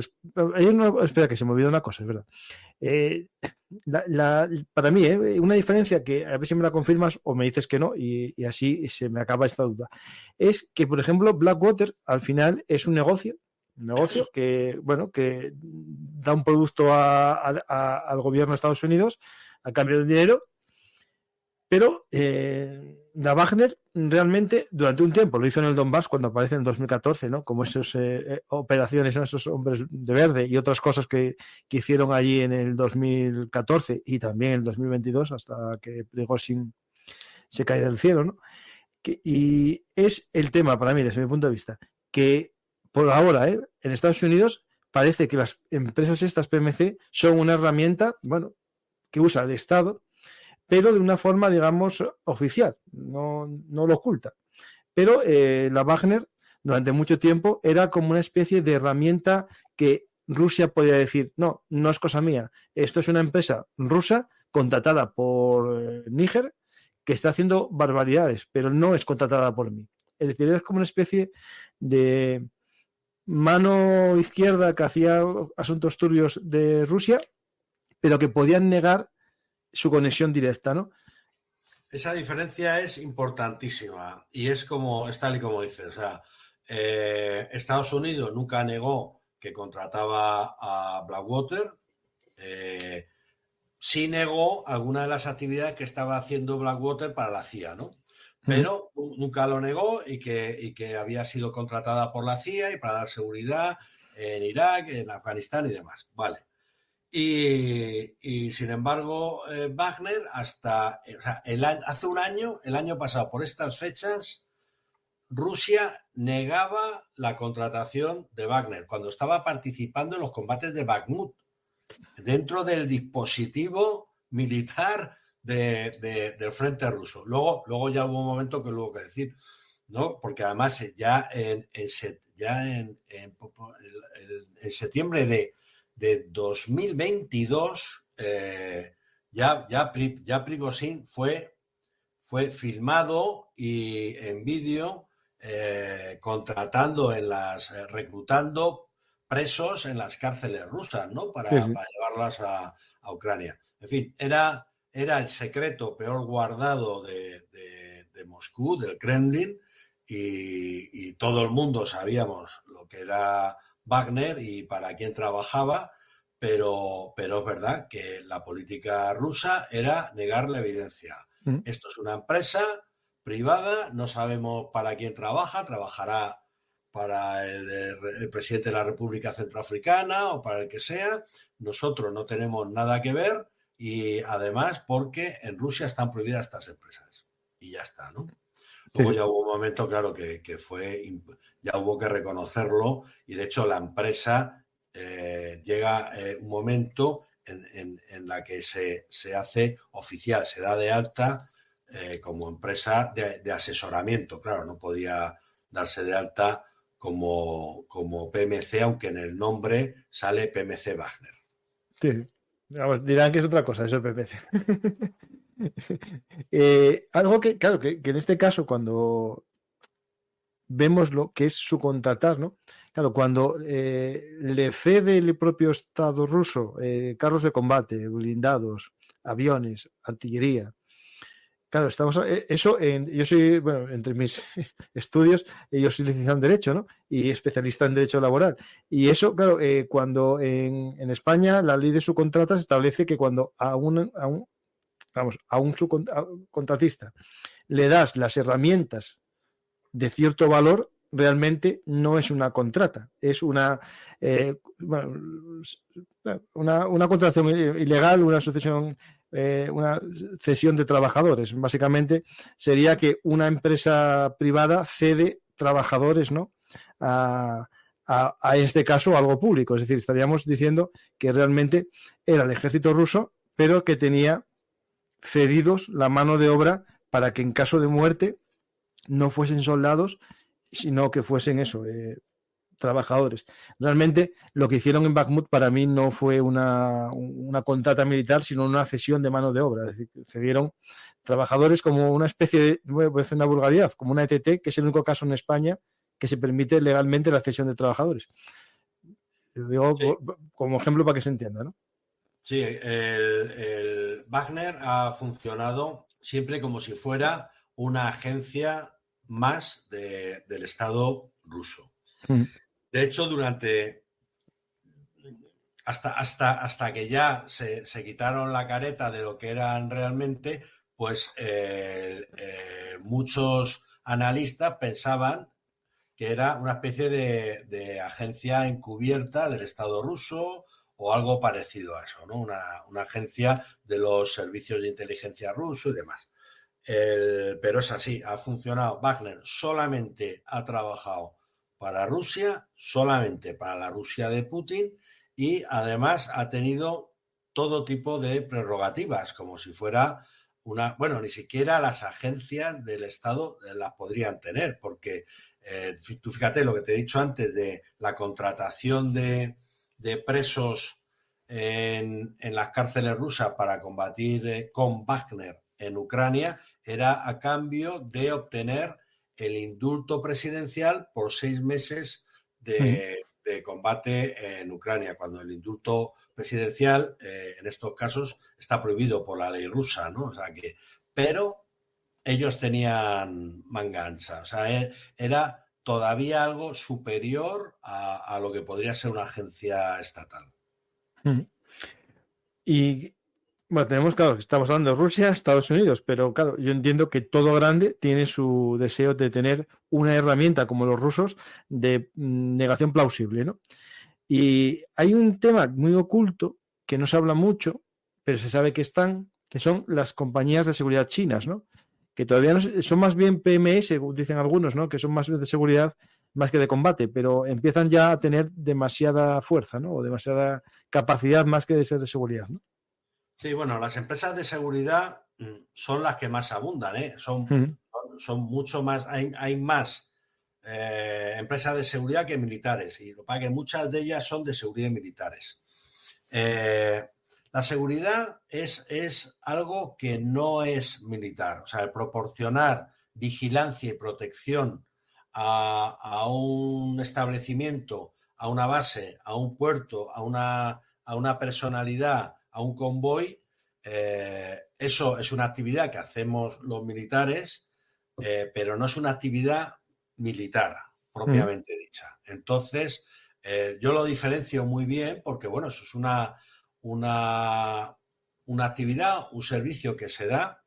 Espera, que se me olvidó una cosa, es verdad. Para mí, una diferencia que a ver si me la confirmas o me dices que no, y así se me acaba esta duda, es que, por ejemplo, Blackwater al final es un negocio que, bueno, que da un producto al gobierno de Estados Unidos a cambio de dinero, pero la Wagner realmente durante un tiempo lo hizo en el Donbass cuando aparece en 2014, ¿no? Como esas operaciones, ¿no? Esos hombres de verde y otras cosas que hicieron allí en el 2014 y también en el 2022 hasta que Prigozhin se cae del cielo, ¿no? Y es el tema para mí, desde mi punto de vista, que por ahora, en Estados Unidos parece que las empresas estas PMC son una herramienta, bueno, que usa el Estado, pero de una forma, digamos, oficial, no lo oculta. Pero la Wagner, durante mucho tiempo, era como una especie de herramienta que Rusia podía decir, no es cosa mía, esto es una empresa rusa contratada por Níger que está haciendo barbaridades, pero no es contratada por mí. Es decir, es como una especie de mano izquierda que hacía asuntos turbios de Rusia, pero que podían negar su conexión directa, ¿no? Esa diferencia es importantísima y es tal y como dices. O sea, Estados Unidos nunca negó que contrataba a Blackwater, sí negó algunas de las actividades que estaba haciendo Blackwater para la CIA, ¿no? Pero nunca lo negó y que había sido contratada por la CIA y para dar seguridad en Irak, en Afganistán y demás. Vale. Y sin embargo, Wagner hace un año, el año pasado, por estas fechas, Rusia negaba la contratación de Wagner cuando estaba participando en los combates de Bakhmut, dentro del dispositivo militar del frente ruso. Luego ya hubo un momento que hubo que decir, ¿no? Porque además ya en septiembre de 2022 ya Prigozhin fue filmado y en vídeo reclutando presos en las cárceles rusas, ¿no? Para llevarlas a Ucrania. En fin, era el secreto peor guardado de Moscú, del Kremlin, y todo el mundo sabíamos lo que era Wagner y para quién trabajaba, pero es verdad que la política rusa era negar la evidencia. Esto es una empresa privada, no sabemos para quién trabajará para el presidente de la República Centroafricana o para el que sea. Nosotros no tenemos nada que ver y además porque en Rusia están prohibidas estas empresas. Y ya está, ¿no? Luego ya hubo un momento, claro, que ya hubo que reconocerlo y de hecho la empresa llega un momento en la que se hace oficial, se da de alta como empresa de asesoramiento. Claro, no podía darse de alta como PMC, aunque en el nombre sale PMC Wagner. Sí, dirán que es otra cosa, eso es PMC. Algo que, claro, que en este caso, cuando vemos lo que es subcontratar, ¿no? Claro, cuando le cede el propio Estado ruso carros de combate, blindados, aviones, artillería. Claro, estamos eso. Yo soy, bueno, entre mis estudios, yo soy licenciado en Derecho, ¿no? Y especialista en Derecho Laboral. Y eso, claro, cuando en España la ley de subcontratas establece que cuando a un subcontratista le das las herramientas de cierto valor, realmente no es una contrata, es una contratación ilegal, una asociación, una cesión de trabajadores. Básicamente sería que una empresa privada cede trabajadores, ¿no? a este caso algo público. Es decir, estaríamos diciendo que realmente era el ejército ruso, pero que tenía cedidos la mano de obra para que en caso de muerte no fuesen soldados, sino que fuesen eso, trabajadores. Realmente lo que hicieron en Bakhmut para mí no fue una contrata militar, sino una cesión de mano de obra. Es decir, cedieron trabajadores como una especie de, voy a decir una vulgaridad, como una ETT, que es el único caso en España que se permite legalmente la cesión de trabajadores. Lo digo Sí. como ejemplo para que se entienda, ¿no? Sí, el Wagner ha funcionado siempre como si fuera una agencia más del Estado ruso. De hecho, hasta que ya se quitaron la careta de lo que eran realmente, pues muchos analistas pensaban que era una especie de agencia encubierta del Estado ruso o algo parecido a eso, ¿no? Una agencia de los servicios de inteligencia ruso y demás. Pero es así, ha funcionado. Wagner solamente ha trabajado para Rusia, solamente para la Rusia de Putin, y además ha tenido todo tipo de prerrogativas, como si fuera bueno, ni siquiera las agencias del Estado las podrían tener, porque tú fíjate lo que te he dicho antes de la contratación de presos en las cárceles rusas para combatir con Wagner en Ucrania, era a cambio de obtener el indulto presidencial por 6 meses de combate en Ucrania, cuando el indulto presidencial en estos casos está prohibido por la ley rusa, ¿no? O sea que, pero ellos tenían manga ancha, o sea, era todavía algo superior a lo que podría ser una agencia estatal. Y bueno, tenemos, claro, estamos hablando de Rusia, Estados Unidos, pero claro, yo entiendo que todo grande tiene su deseo de tener una herramienta como los rusos de negación plausible, ¿no? Y hay un tema muy oculto que no se habla mucho, pero se sabe que están, que son las compañías de seguridad chinas, ¿no? Que todavía no son más bien PMS, dicen algunos, ¿no? Que son más de seguridad más que de combate, pero empiezan ya a tener demasiada fuerza, ¿no? O demasiada capacidad más que de ser de seguridad, ¿no? Sí, bueno, las empresas de seguridad son las que más abundan, ¿eh? Son mucho más, hay más empresas de seguridad que militares, y lo que pasa es que muchas de ellas son de seguridad militares. La seguridad es algo que no es militar, o sea, el proporcionar vigilancia y protección a un establecimiento, a una base, a un puerto, a una personalidad, a un convoy, eso es una actividad que hacemos los militares, pero no es una actividad militar propiamente dicha. Entonces, yo lo diferencio muy bien porque, bueno, eso es una actividad, un servicio que se da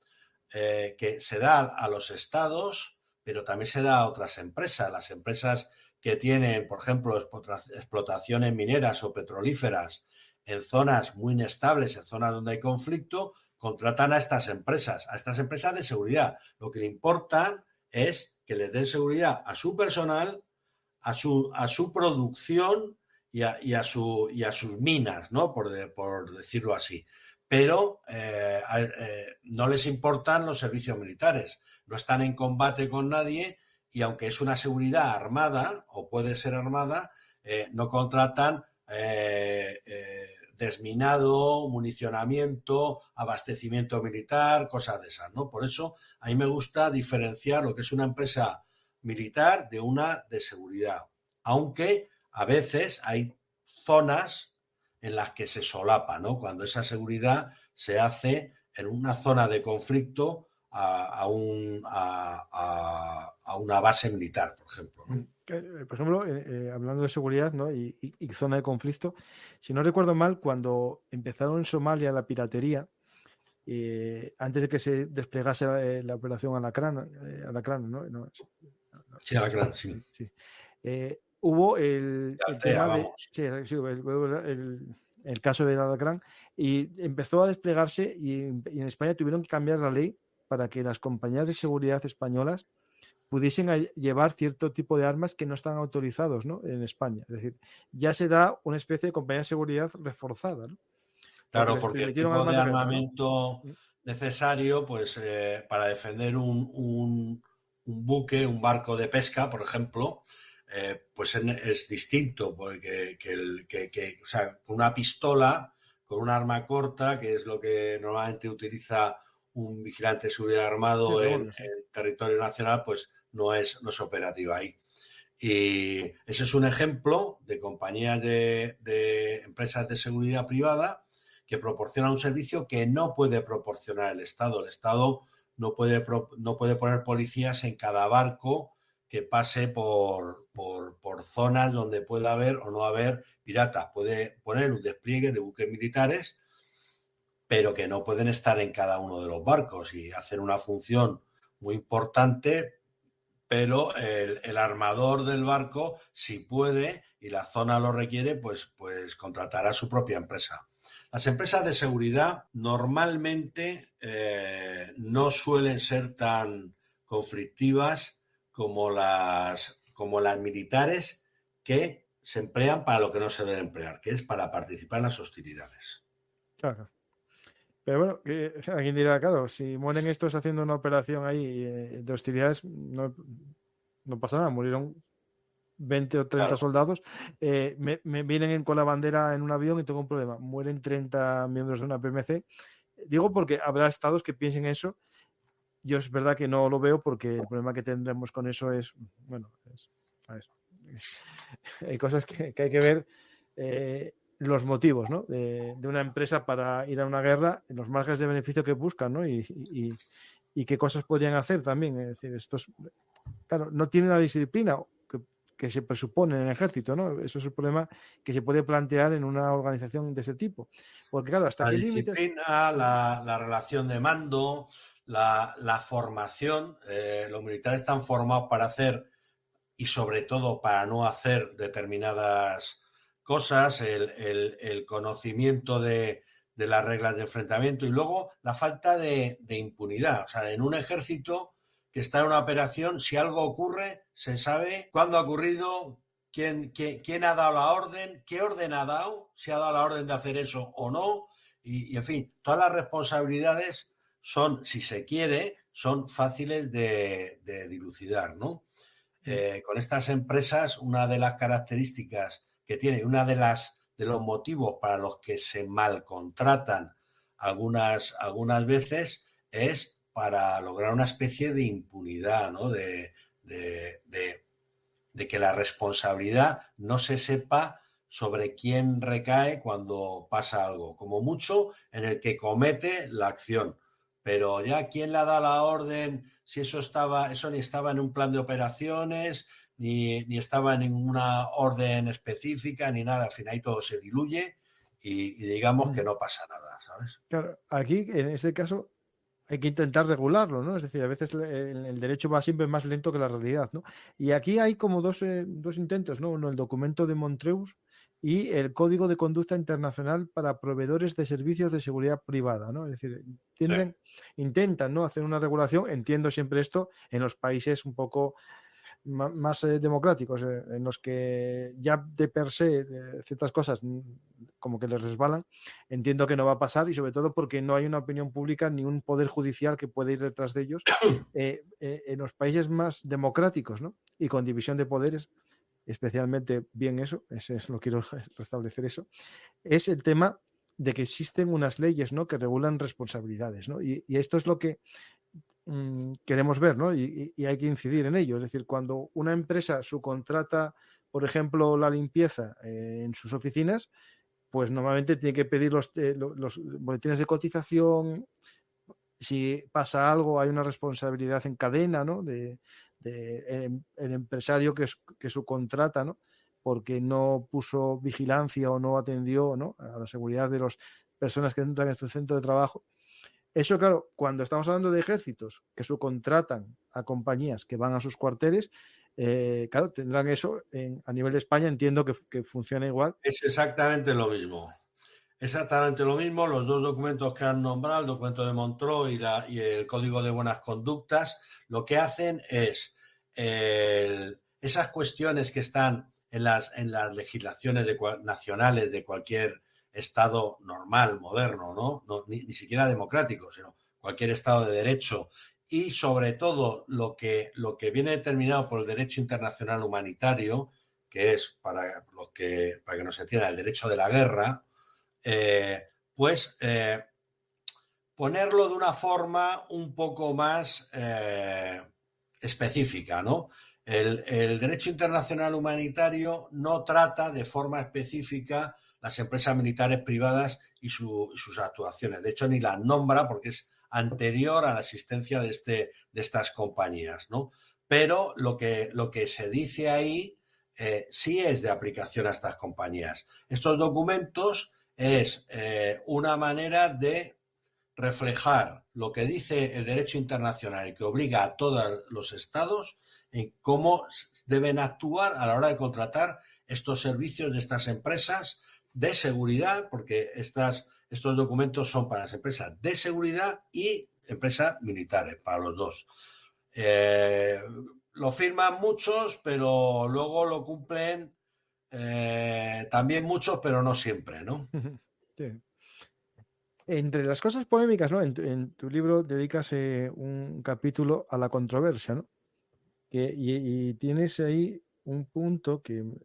a los estados, pero también se da a otras empresas. Las empresas que tienen, por ejemplo, explotaciones mineras o petrolíferas en zonas muy inestables, en zonas donde hay conflicto, contratan a estas empresas de seguridad. Lo que le importa es que les den seguridad a su personal, a su producción y a sus minas, ¿no? Por decirlo así. Pero no les importan los servicios militares, no están en combate con nadie, y aunque es una seguridad armada, o puede ser armada, no contratan desminado, municionamiento, abastecimiento militar, cosas de esas, ¿no? Por eso a mí me gusta diferenciar lo que es una empresa militar de una de seguridad, aunque a veces hay zonas en las que se solapa, ¿no? Cuando esa seguridad se hace en una zona de conflicto a una base militar, por ejemplo, ¿no? Por ejemplo, hablando de seguridad, ¿no? y zona de conflicto, si no recuerdo mal, cuando empezaron en Somalia la piratería, antes de que se desplegase la operación Alacrán, ¿no? Sí, Alacrán, sí. Hubo el tema vamos. el caso del Alacrán, y empezó a desplegarse, y en España tuvieron que cambiar la ley para que las compañías de seguridad españolas pudiesen llevar cierto tipo de armas que no están autorizados, ¿no? En España. Es decir, ya se da una especie de compañía de seguridad reforzada, ¿no? Claro, porque el tipo de necesario pues para defender un buque, un barco de pesca, por ejemplo, pues es distinto, porque o sea, con una pistola, con un arma corta, que es lo que normalmente utiliza un vigilante de seguridad Sí, armado revólver, sí. en territorio nacional, pues no es operativa ahí. Y ese es un ejemplo de compañías de empresas de seguridad privada que proporcionan un servicio que no puede proporcionar el Estado. El Estado no puede poner policías en cada barco que pase por zonas donde pueda haber o no haber piratas. Puede poner un despliegue de buques militares, pero que no pueden estar en cada uno de los barcos y hacen una función muy importante, pero el armador del barco, si puede y la zona lo requiere, pues contratará a su propia empresa. Las empresas de seguridad normalmente no suelen ser tan conflictivas como las militares, que se emplean para lo que no se debe emplear, que es para participar en las hostilidades. Claro. Pero bueno, alguien dirá, claro, si mueren estos haciendo una operación ahí de hostilidades, no pasa nada, murieron 20 o 30 Claro. soldados, me vienen con la bandera en un avión y tengo un problema, mueren 30 miembros de una PMC. Digo porque habrá estados que piensen eso. Yo es verdad que no lo veo, porque el problema que tendremos con eso es, bueno, hay cosas que hay que ver, los motivos, ¿no? de una empresa para ir a una guerra, los márgenes de beneficio que buscan, ¿no? Y qué cosas podrían hacer también. Es decir, estos, claro, no tienen la disciplina que se presupone en el ejército, ¿no? Eso es el problema que se puede plantear en una organización de ese tipo. Porque, claro, hasta La qué límites. disciplina, la relación de mando, la formación. Los militares están formados para hacer y sobre todo para no hacer determinadas cosas, el conocimiento de las reglas de enfrentamiento, y luego la falta de impunidad. O sea, en un ejército que está en una operación, si algo ocurre, se sabe cuándo ha ocurrido, quién ha dado la orden, qué orden ha dado, si ha dado la orden de hacer eso o no, y en fin, todas las responsabilidades son, si se quiere, son fáciles de dilucidar, ¿no? Con estas empresas, una de las características que tiene, una de los motivos para los que se malcontratan algunas veces, es para lograr una especie de impunidad, ¿no? De que la responsabilidad no se sepa sobre quién recae cuando pasa algo, como mucho en el que comete la acción. Pero ya quién le ha dado la orden, si eso ni estaba en un plan de operaciones, ni estaba en ninguna orden específica, ni nada. Al final ahí todo se diluye y digamos que no pasa nada, ¿sabes? Claro, aquí en ese caso hay que intentar regularlo, ¿no? Es decir, a veces el derecho va siempre más lento que la realidad, ¿no? Y aquí hay como dos intentos, ¿no? Uno, el documento de Montreux, y el Código de Conducta Internacional para Proveedores de Servicios de Seguridad Privada, ¿no? Es decir, Sí. intentan, ¿no?, hacer una regulación. Entiendo siempre esto en los países un poco más democráticos, en los que ya de per se ciertas cosas como que les resbalan. Entiendo que no va a pasar, y sobre todo porque no hay una opinión pública ni un poder judicial que pueda ir detrás de ellos. En los países más democráticos, ¿no?, y con división de poderes, especialmente bien eso, lo quiero restablecer eso, es el tema de que existen unas leyes, ¿no?, que regulan responsabilidades, ¿no? Y esto es lo que queremos ver, ¿no? Y hay que incidir en ello. Es decir, cuando una empresa subcontrata, por ejemplo, la limpieza en sus oficinas, pues normalmente tiene que pedir los boletines de cotización. Si pasa algo, hay una responsabilidad en cadena, ¿no?, de el empresario que subcontrata, ¿no?, porque no puso vigilancia o no atendió, ¿no?, a la seguridad de las personas que entran en su centro de trabajo. Eso, claro, cuando estamos hablando de ejércitos que subcontratan a compañías que van a sus cuarteles, claro, tendrán eso a nivel de España. Entiendo que funciona igual. Es exactamente lo mismo. Exactamente lo mismo. Los dos documentos que han nombrado, el documento de Montreux y el Código de Buenas Conductas, lo que hacen es esas cuestiones que están en las legislaciones nacionales de cualquier Estado normal, moderno, ¿no? Ni siquiera democrático, sino cualquier Estado de Derecho y sobre todo lo que viene determinado por el derecho internacional humanitario, que es, para que nos entienda, el derecho de la guerra, pues ponerlo de una forma un poco más específica, ¿no? El derecho internacional humanitario no trata de forma específica las empresas militares privadas y sus actuaciones. De hecho, ni las nombra porque es anterior a la existencia de estas compañías, ¿no? Pero lo que se dice ahí sí es de aplicación a estas compañías. Estos documentos es una manera de reflejar lo que dice el derecho internacional y que obliga a todos los estados en cómo deben actuar a la hora de contratar estos servicios de estas empresas de seguridad, porque estos documentos son para las empresas de seguridad y empresas militares, para los dos. Lo firman muchos, pero luego lo cumplen también muchos, pero no siempre, ¿no? Sí. Entre las cosas polémicas, ¿no? En tu libro dedicas un capítulo a la controversia, ¿no? Y tienes ahí un punto que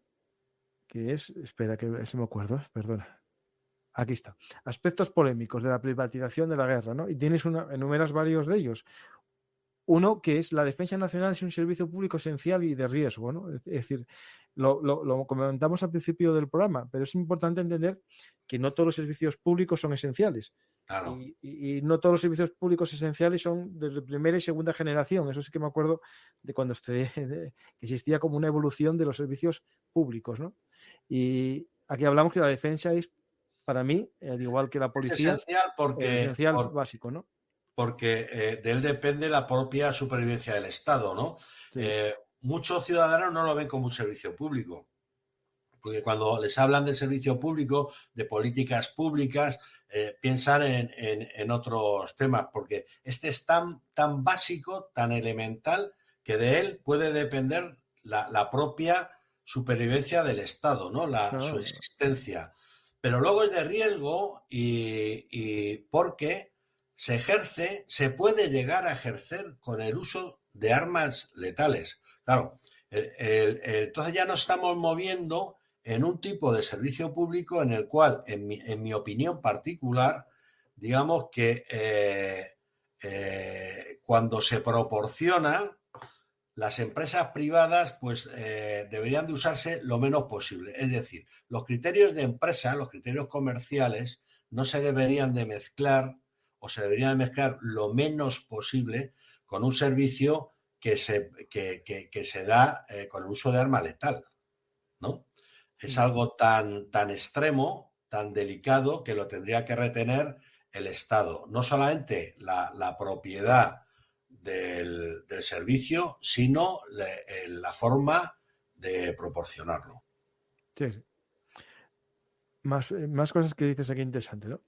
es, espera, que se me acuerdo, perdona. Aquí está. Aspectos polémicos de la privatización de la guerra, ¿no? Y enumeras varios de ellos. Uno, que es la defensa nacional es un servicio público esencial y de riesgo, ¿no? Es decir, lo comentamos al principio del programa, pero es importante entender que no todos los servicios públicos son esenciales. Claro. Y no todos los servicios públicos esenciales son de primera y segunda generación. Eso sí que me acuerdo de cuando estudié, que existía como una evolución de los servicios públicos, ¿no? Y aquí hablamos que la defensa es, para mí, al igual que la policía, es esencial esencial básico, ¿no? Porque de él depende la propia supervivencia del Estado, ¿no? Sí. Muchos ciudadanos no lo ven como un servicio público, porque cuando les hablan de servicio público, de políticas públicas, piensan en otros temas, porque este es tan básico, tan elemental, que de él puede depender la propia supervivencia del Estado, ¿no? Su existencia. Pero luego es de riesgo y porque se puede llegar a ejercer con el uso de armas letales. Claro, entonces ya nos estamos moviendo en un tipo de servicio público en el cual, en mi opinión particular, digamos que cuando se proporciona, las empresas privadas pues deberían de usarse lo menos posible. Es decir, los criterios de empresa, los criterios comerciales, no se deberían de mezclar o se deberían de mezclar lo menos posible con un servicio que se da con el uso de arma letal, ¿no? Es algo tan extremo, tan delicado, que lo tendría que retener el Estado. No solamente la propiedad del servicio, sino la forma de proporcionarlo. Sí, sí. Más cosas que dices aquí interesantes, ¿no?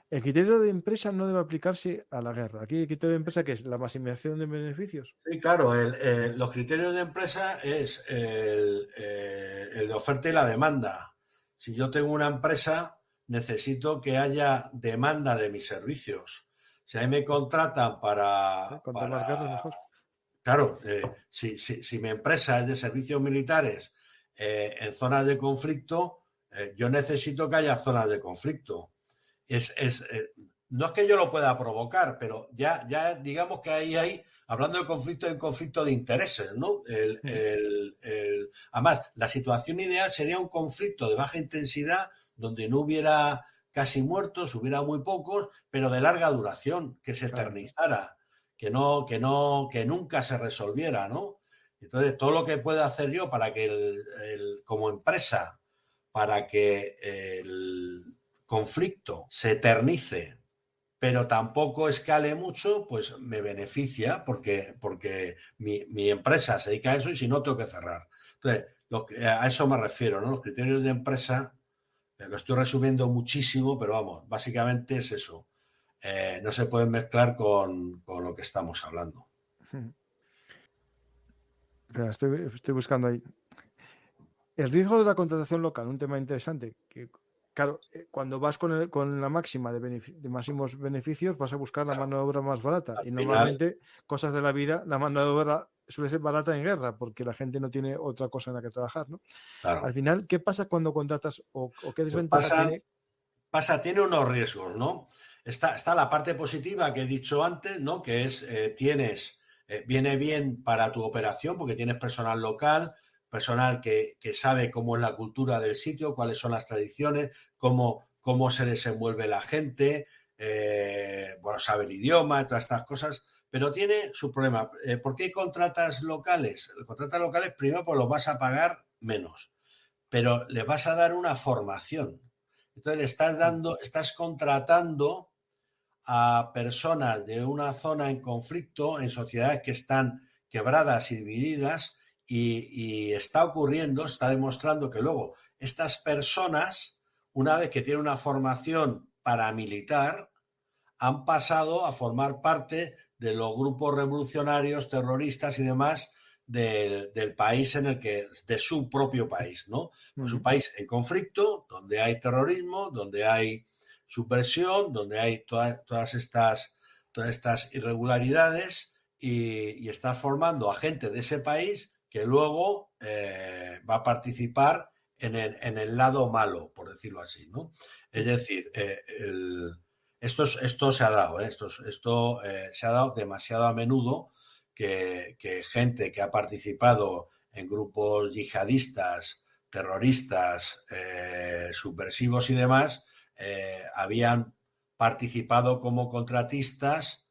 El criterio de empresa no debe aplicarse a la guerra. Aquí el criterio de empresa, ¿qué es? La maximización de beneficios. Sí, claro, los criterios de empresa es el de oferta y la demanda. Si yo tengo una empresa, necesito que haya demanda de mis servicios. Si a mí me contratan Cuanto más guerra, mejor. Claro, si mi empresa es de servicios militares en zonas de conflicto, yo necesito que haya zonas de conflicto. No es que yo lo pueda provocar, pero ya digamos que ahí hay, hablando de conflicto, hay un conflicto de intereses, ¿no? Además, la situación ideal sería un conflicto de baja intensidad donde no hubiera casi muertos, hubiera muy pocos, pero de larga duración, que se eternizara, que nunca se resolviera, ¿no? Entonces, todo lo que pueda hacer yo para que como empresa, para que el conflicto se eternice, pero tampoco escale mucho, pues me beneficia porque mi empresa se dedica a eso y si no, tengo que cerrar. Entonces, a eso me refiero, ¿no? Los criterios de empresa, lo estoy resumiendo muchísimo, pero vamos, básicamente es eso. No se pueden mezclar con lo que estamos hablando. Estoy buscando ahí. El riesgo de la contratación local, un tema interesante, que claro, cuando vas con la máxima de máximos beneficios, vas a buscar la mano de obra más barata. Al Y final normalmente, cosas de la vida, la mano de obra suele ser barata en guerra, porque la gente no tiene otra cosa en la que trabajar, ¿no? Al claro, final, ¿qué pasa cuando contratas o qué pues desventaja tiene? tiene unos riesgos, ¿no? Está la parte positiva que he dicho antes, ¿no? Que es, viene bien para tu operación porque tienes personal local, personal que sabe cómo es la cultura del sitio, cuáles son las tradiciones, cómo se desenvuelve la gente, bueno, sabe el idioma, todas estas cosas, pero tiene su problema. ¿Por qué contratas locales? Contratas locales primero pues los vas a pagar menos, pero les vas a dar una formación. Entonces le estás contratando a personas de una zona en conflicto, en sociedades que están quebradas y divididas, y está ocurriendo, está demostrando que luego estas personas, una vez que tienen una formación paramilitar, han pasado a formar parte de los grupos revolucionarios, terroristas y demás del país en el que, de su propio país, ¿no? Pues un país en conflicto, donde hay terrorismo, donde hay subversión, donde hay todas estas irregularidades y estás formando a gente de ese país que luego va a participar en el lado malo, por decirlo así, ¿no? Es decir, esto se ha dado, ¿eh? Esto se ha dado demasiado a menudo que gente que ha participado en grupos yihadistas, terroristas, subversivos y demás, habían participado como contratistas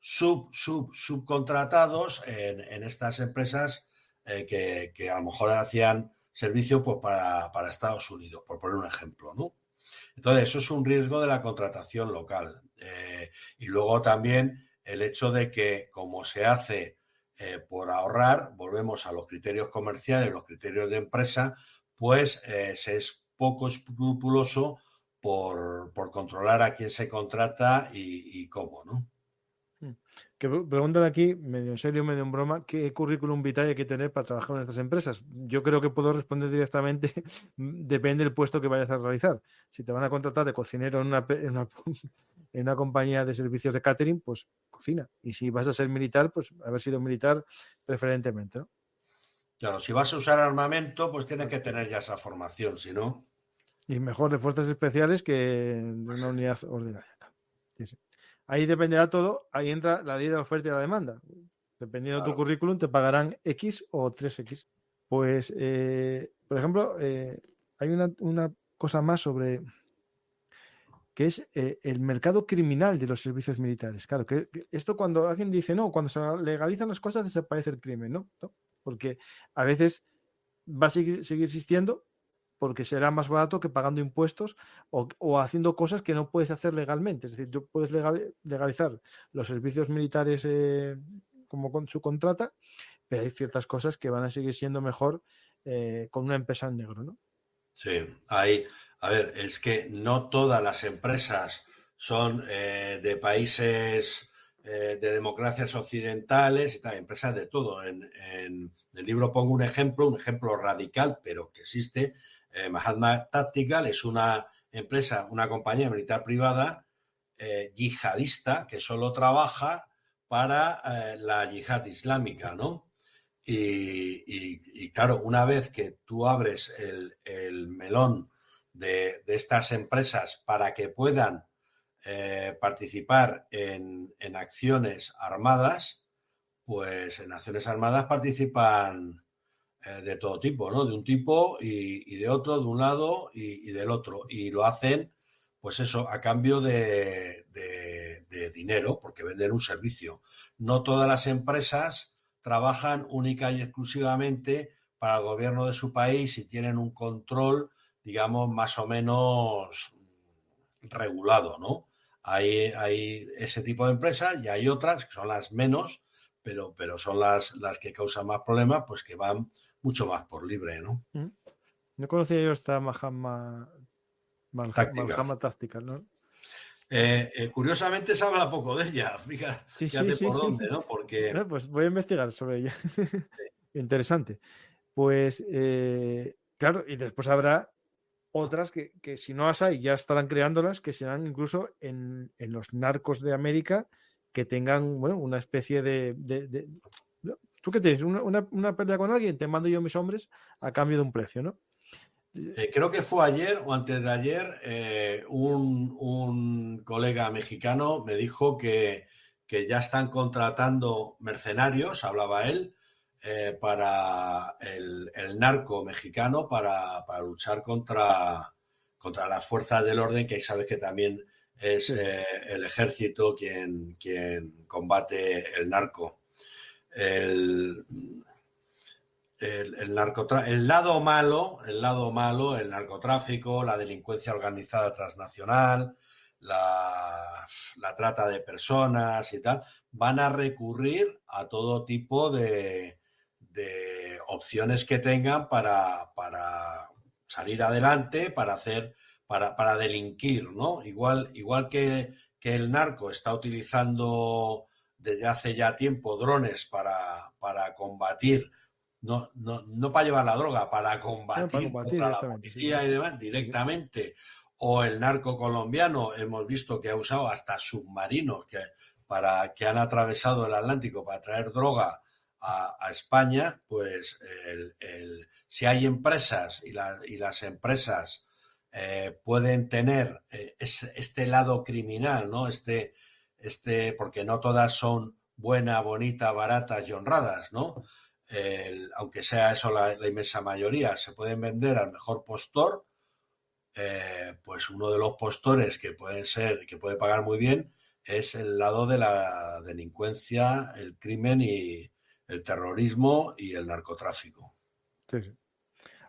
subcontratados en estas empresas que a lo mejor hacían servicio pues, para Estados Unidos, por poner un ejemplo, ¿no? Entonces, eso es un riesgo de la contratación local. Y luego también el hecho de que, como se hace por ahorrar, volvemos a los criterios comerciales, los criterios de empresa, pues se es poco escrupuloso por controlar a quién se contrata y cómo, ¿no? Que preguntan aquí, medio en serio, medio en broma, ¿qué currículum vitae hay que tener para trabajar en estas empresas? Yo creo que puedo responder directamente, depende del puesto que vayas a realizar. Si te van a contratar de cocinero en una compañía de servicios de catering, pues cocina. Y si vas a ser militar, pues haber sido militar preferentemente, ¿no? Claro, si vas a usar armamento, pues tienes que tener ya esa formación, si no, Y mejor de fuerzas especiales que de pues una unidad ordinaria. Sí, sí. Ahí dependerá todo, ahí entra la ley de la oferta y la demanda. Dependiendo de tu claro. currículum, te pagarán X o 3X. Pues, por ejemplo, hay una cosa más sobre que es el mercado criminal de los servicios militares. Claro, que esto cuando alguien dice, no, cuando se legalizan las cosas desaparece el crimen, ¿no? ¿No? Porque a veces va a seguir existiendo porque será más barato que pagando impuestos o haciendo cosas que no puedes hacer legalmente. Es decir, tú puedes legalizar los servicios militares como con su contrata, pero hay ciertas cosas que van a seguir siendo mejor con una empresa en negro, ¿no? Sí, a ver, es que no todas las empresas son de países de democracias occidentales y tal, empresas de todo. En el libro pongo un ejemplo radical, pero que existe. Mahatma Tactical es una empresa, una compañía militar privada yihadista que solo trabaja para la yihad islámica, ¿no? Y claro, una vez que tú abres el melón de estas empresas para que puedan participar en acciones armadas, pues en acciones armadas participan de todo tipo, ¿no? De un tipo y de otro, de un lado y del otro. Y lo hacen, pues eso, a cambio de dinero, porque venden un servicio. No todas las empresas trabajan única y exclusivamente para el gobierno de su país y tienen un control, digamos, más o menos regulado, ¿no? Hay ese tipo de empresas y hay otras que son las menos, pero son las que causan más problemas, pues que van mucho más por libre, ¿no? No conocía yo esta Táctica. Malhama Tactical, ¿no? Curiosamente se habla poco de ella, Sí, sí, fíjate sí, por sí. dónde, ¿no? Porque Pues voy a investigar sobre ella. Interesante. Pues, claro, y después habrá otras que si no las hay, ya estarán creándolas, que serán incluso en los narcos de América, que tengan, bueno, una especie de ¿tú qué tienes? Una pelea con alguien, te mando yo mis hombres a cambio de un precio, ¿no? Creo que fue ayer o antes de ayer, un colega mexicano me dijo que ya están contratando mercenarios, hablaba él, para el narco mexicano para luchar contra las fuerzas del orden, que sabes que también es Sí, sí. el ejército quien combate el narco. El, el lado malo, el narcotráfico, la delincuencia organizada transnacional, la trata de personas y tal, van a recurrir a todo tipo de opciones que tengan para salir adelante, para delinquir, ¿no? Igual que el narco está utilizando desde hace ya tiempo drones para combatir, no para llevar la droga, para No, para combatir combatir contra la directamente, sí, sí. policía y demás Sí, sí. directamente. O el narco colombiano, hemos visto que ha usado hasta submarinos que han atravesado el Atlántico para traer droga a España. Pues si hay empresas y las empresas pueden tener este lado criminal, ¿no? Porque no todas son buenas, bonitas, baratas y honradas, ¿no? Aunque sea eso la inmensa mayoría, se pueden vender al mejor postor. Pues uno de los postores que puede pagar muy bien, es el lado de la delincuencia, el crimen y el terrorismo y el narcotráfico. Sí, sí.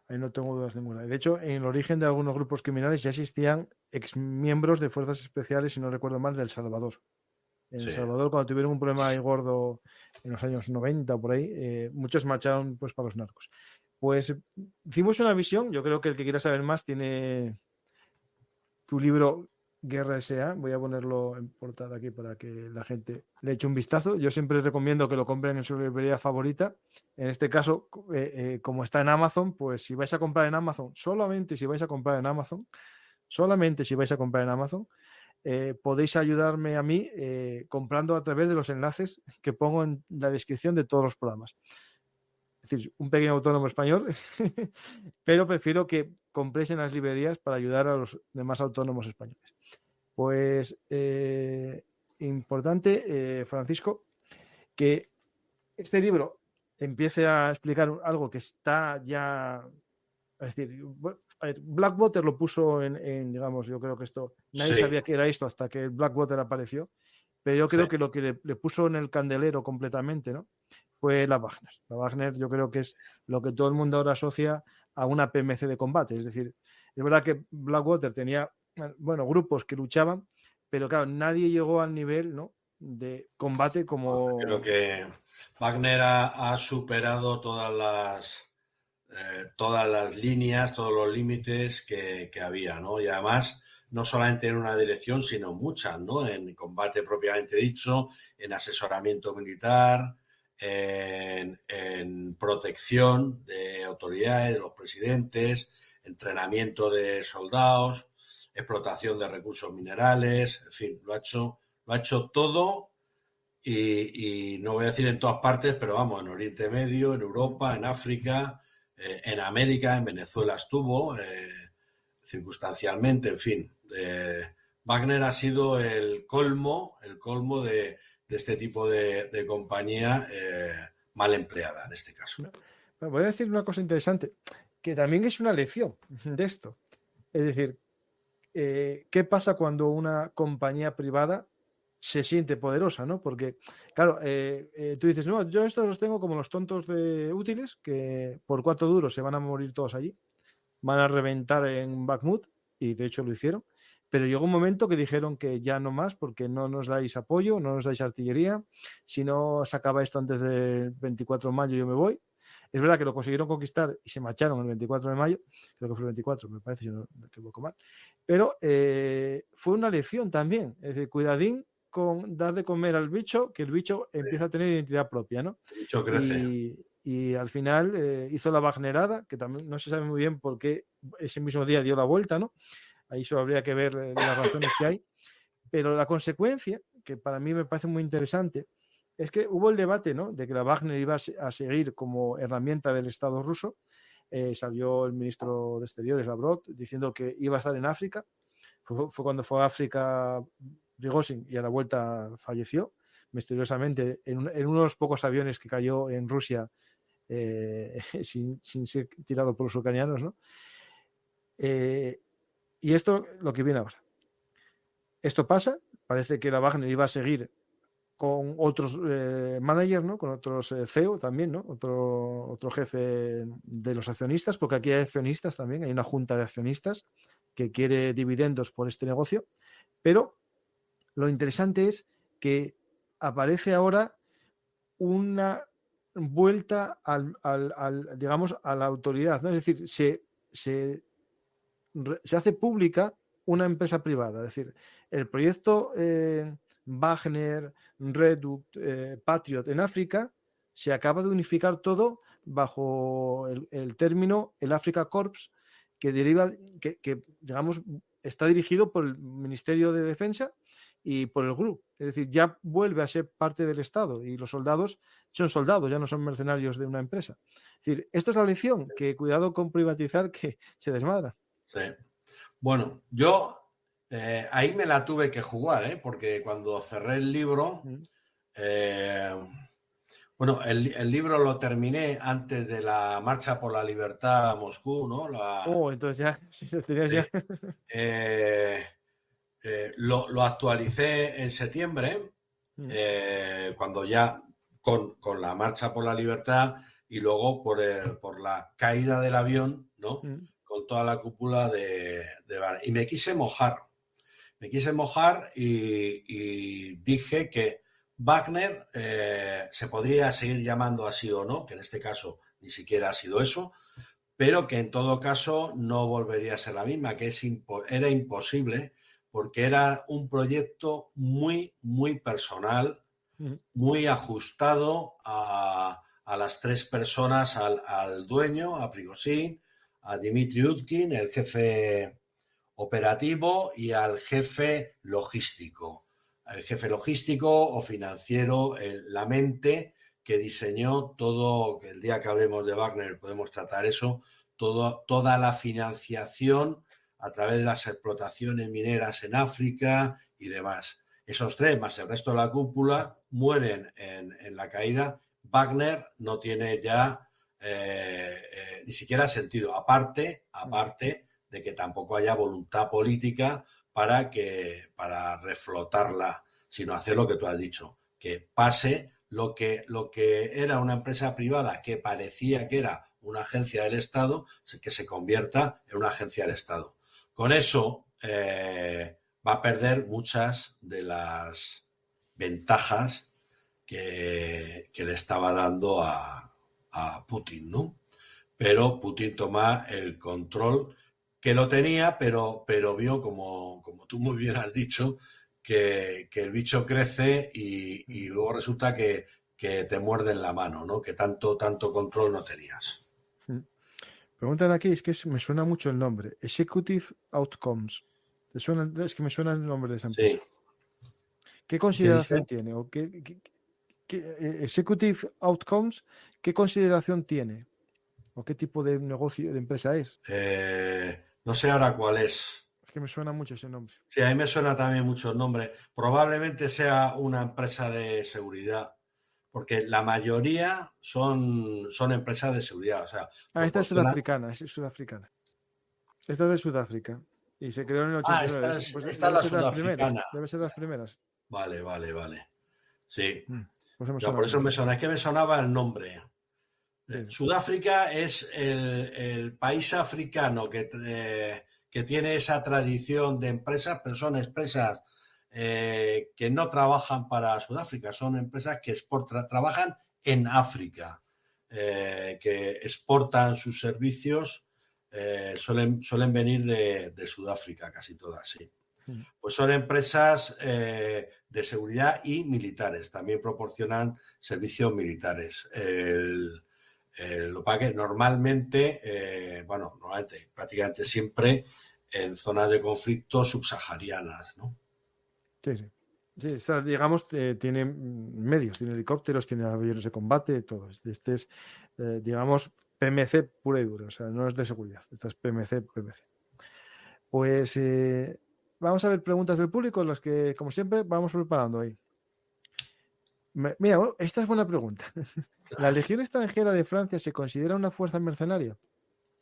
Ahí no tengo dudas ninguna. De hecho, en el origen de algunos grupos criminales ya existían exmiembros de fuerzas especiales, si no recuerdo mal, de El Salvador. En El Sí, Salvador, cuando tuvieron un problema ahí gordo en los años 90 o por ahí, muchos marcharon pues para los narcos. Pues hicimos una visión, yo creo que el que quiera saber más tiene tu libro Guerra S.A. Voy a ponerlo en portada aquí para que la gente le eche un vistazo. Yo siempre recomiendo que lo compren en su librería favorita. En este caso, como está en Amazon, pues si vais a comprar en Amazon, solamente si vais a comprar en Amazon, podéis ayudarme a mí comprando a través de los enlaces que pongo en la descripción de todos los programas. Es decir, un pequeño autónomo español, pero prefiero que compréis en las librerías para ayudar a los demás autónomos españoles. Pues importante, Francisco, que este libro empiece a explicar algo que está ya, es decir, a ver, Blackwater lo puso digamos, yo creo que esto, nadie sí, sabía que era esto hasta que Blackwater apareció, pero yo sí. creo que lo que le puso en el candelero completamente, ¿no? Fue la Wagner. La Wagner yo creo que es lo que todo el mundo ahora asocia a una PMC de combate. Es decir, es verdad que Blackwater tenía, bueno, grupos que luchaban, pero claro, nadie llegó al nivel, ¿no?, de combate Creo como... que Wagner ha superado todas las líneas, todos los límites que había, ¿no? Y además, no solamente en una dirección, sino muchas, ¿no? En combate propiamente dicho, en asesoramiento militar, en protección de autoridades, de los presidentes, entrenamiento de soldados, explotación de recursos minerales, en fin, lo ha hecho todo. Y no voy a decir en todas partes, pero vamos, en Oriente Medio, en Europa, en África, en América, en Venezuela estuvo, circunstancialmente, en fin. Wagner ha sido el colmo de este tipo de compañía mal empleada, en este caso. Voy a decir una cosa interesante, que también es una lección de esto. Es decir, ¿qué pasa cuando una compañía privada se siente poderosa, ¿no? Porque, claro, tú dices, no, yo estos los tengo como los tontos de útiles, que por 4 duros se van a morir todos allí, van a reventar en Bakhmut, y de hecho lo hicieron, pero llegó un momento que dijeron que ya no más, porque no nos dais apoyo, no nos dais artillería, si no se acaba esto antes del 24 de mayo yo me voy. Es verdad que lo consiguieron conquistar y se marcharon el 24 de mayo, creo que fue el 24, me parece, si no me equivoco mal, pero fue una lección también, es decir, cuidadín con dar de comer al bicho, que el bicho empieza a tener identidad propia, ¿no? El bicho crece. Y, y al final hizo la Wagnerada, que también no se sabe muy bien por qué ese mismo día dio la vuelta, ¿no? Ahí solo habría que ver las razones que hay. Pero la consecuencia, que para mí me parece muy interesante, es que hubo el debate, ¿no?, de que la Wagner iba a seguir como herramienta del Estado ruso. Salió el ministro de Exteriores, Lavrov, diciendo que iba a estar en África. Fue cuando fue a África Prigozhin y a la vuelta falleció misteriosamente en uno de los pocos aviones que cayó en Rusia sin ser tirado por los ucranianos, ¿no? Y esto lo que viene ahora. Esto pasa, parece que la Wagner iba a seguir con otros managers, ¿no?, con otros CEO también, ¿no?, otro jefe de los accionistas, porque aquí hay accionistas también, hay una junta de accionistas que quiere dividendos por este negocio, pero lo interesante es que aparece ahora una vuelta digamos, a la autoridad, ¿no? Es decir, se hace pública una empresa privada, es decir, el proyecto Wagner, Reduct, Patriot en África, se acaba de unificar todo bajo el término el Africa Corps, que deriva, que digamos, está dirigido por el Ministerio de Defensa y por el GRU. Es decir, ya vuelve a ser parte del Estado y los soldados son soldados, ya no son mercenarios de una empresa. Es decir, esto es la lección, que cuidado con privatizar, que se desmadra. Sí. Bueno, yo ahí me la tuve que jugar, porque cuando cerré el libro, bueno, el libro lo terminé antes de la Marcha por la Libertad a Moscú, ¿no? Entonces ya, si se tenías ya. Lo actualicé en septiembre, cuando ya con la Marcha por la Libertad y luego por la caída del avión, ¿no? Con toda la cúpula de y me quise mojar y dije que Wagner se podría seguir llamando así o no, que en este caso ni siquiera ha sido eso, pero que en todo caso no volvería a ser la misma, que era imposible, porque era un proyecto muy, muy personal, muy ajustado a las tres personas, al dueño, a Prigozhin, a Dmitry Utkin, el jefe operativo, y al jefe logístico. El jefe logístico o financiero, la mente que diseñó todo, que el día que hablemos de Wagner podemos tratar eso, toda la financiación a través de las explotaciones mineras en África y demás. Esos tres, más el resto de la cúpula, mueren en la caída. Wagner no tiene ya ni siquiera sentido, aparte de que tampoco haya voluntad política para reflotarla, sino hacer lo que tú has dicho, que pase lo que era una empresa privada que parecía que era una agencia del Estado, que se convierta en una agencia del Estado. Con eso va a perder muchas de las ventajas que le estaba dando a Putin, ¿no? Pero Putin toma el control, que lo tenía, pero vio, como tú muy bien has dicho, que el bicho crece y luego resulta que te muerde en la mano, ¿no? Que tanto control no tenías. Preguntan aquí, es que me suena mucho el nombre. Executive Outcomes. ¿Te suena? Es que me suena el nombre de esa empresa. Sí. ¿Qué consideración tiene? ¿O Executive Outcomes, ¿qué consideración tiene? ¿O qué tipo de negocio, de empresa es? No sé ahora cuál es. Es que me suena mucho ese nombre. Sí, a mí me suena también mucho el nombre. Probablemente sea una empresa de seguridad, porque la mayoría son empresas de seguridad. O sea, esta es sudafricana, Esta es de Sudáfrica. Y se creó en el 89. Esta es la sudafricana. Debe ser de las primeras. Vale. Sí. Pues por eso me suena. Es que me sonaba el nombre. Sí. Sudáfrica es el país africano que tiene esa tradición de empresas, pero son empresas que no trabajan para Sudáfrica, son empresas que trabajan en África, que exportan sus servicios, suelen venir de Sudáfrica, casi todas, sí. Pues son empresas de seguridad y militares, también proporcionan servicios militares. Lo que pasa que normalmente, prácticamente siempre en zonas de conflicto subsaharianas, ¿no? Sí, sí. Sí, digamos, tiene medios, tiene helicópteros, tiene aviones de combate, todo. Este es, digamos, PMC pura y dura, o sea, no es de seguridad. Esta es PMC. Pues vamos a ver preguntas del público, las que, como siempre, vamos preparando ahí. Mira, esta es buena pregunta. ¿La Legión extranjera de Francia se considera una fuerza mercenaria?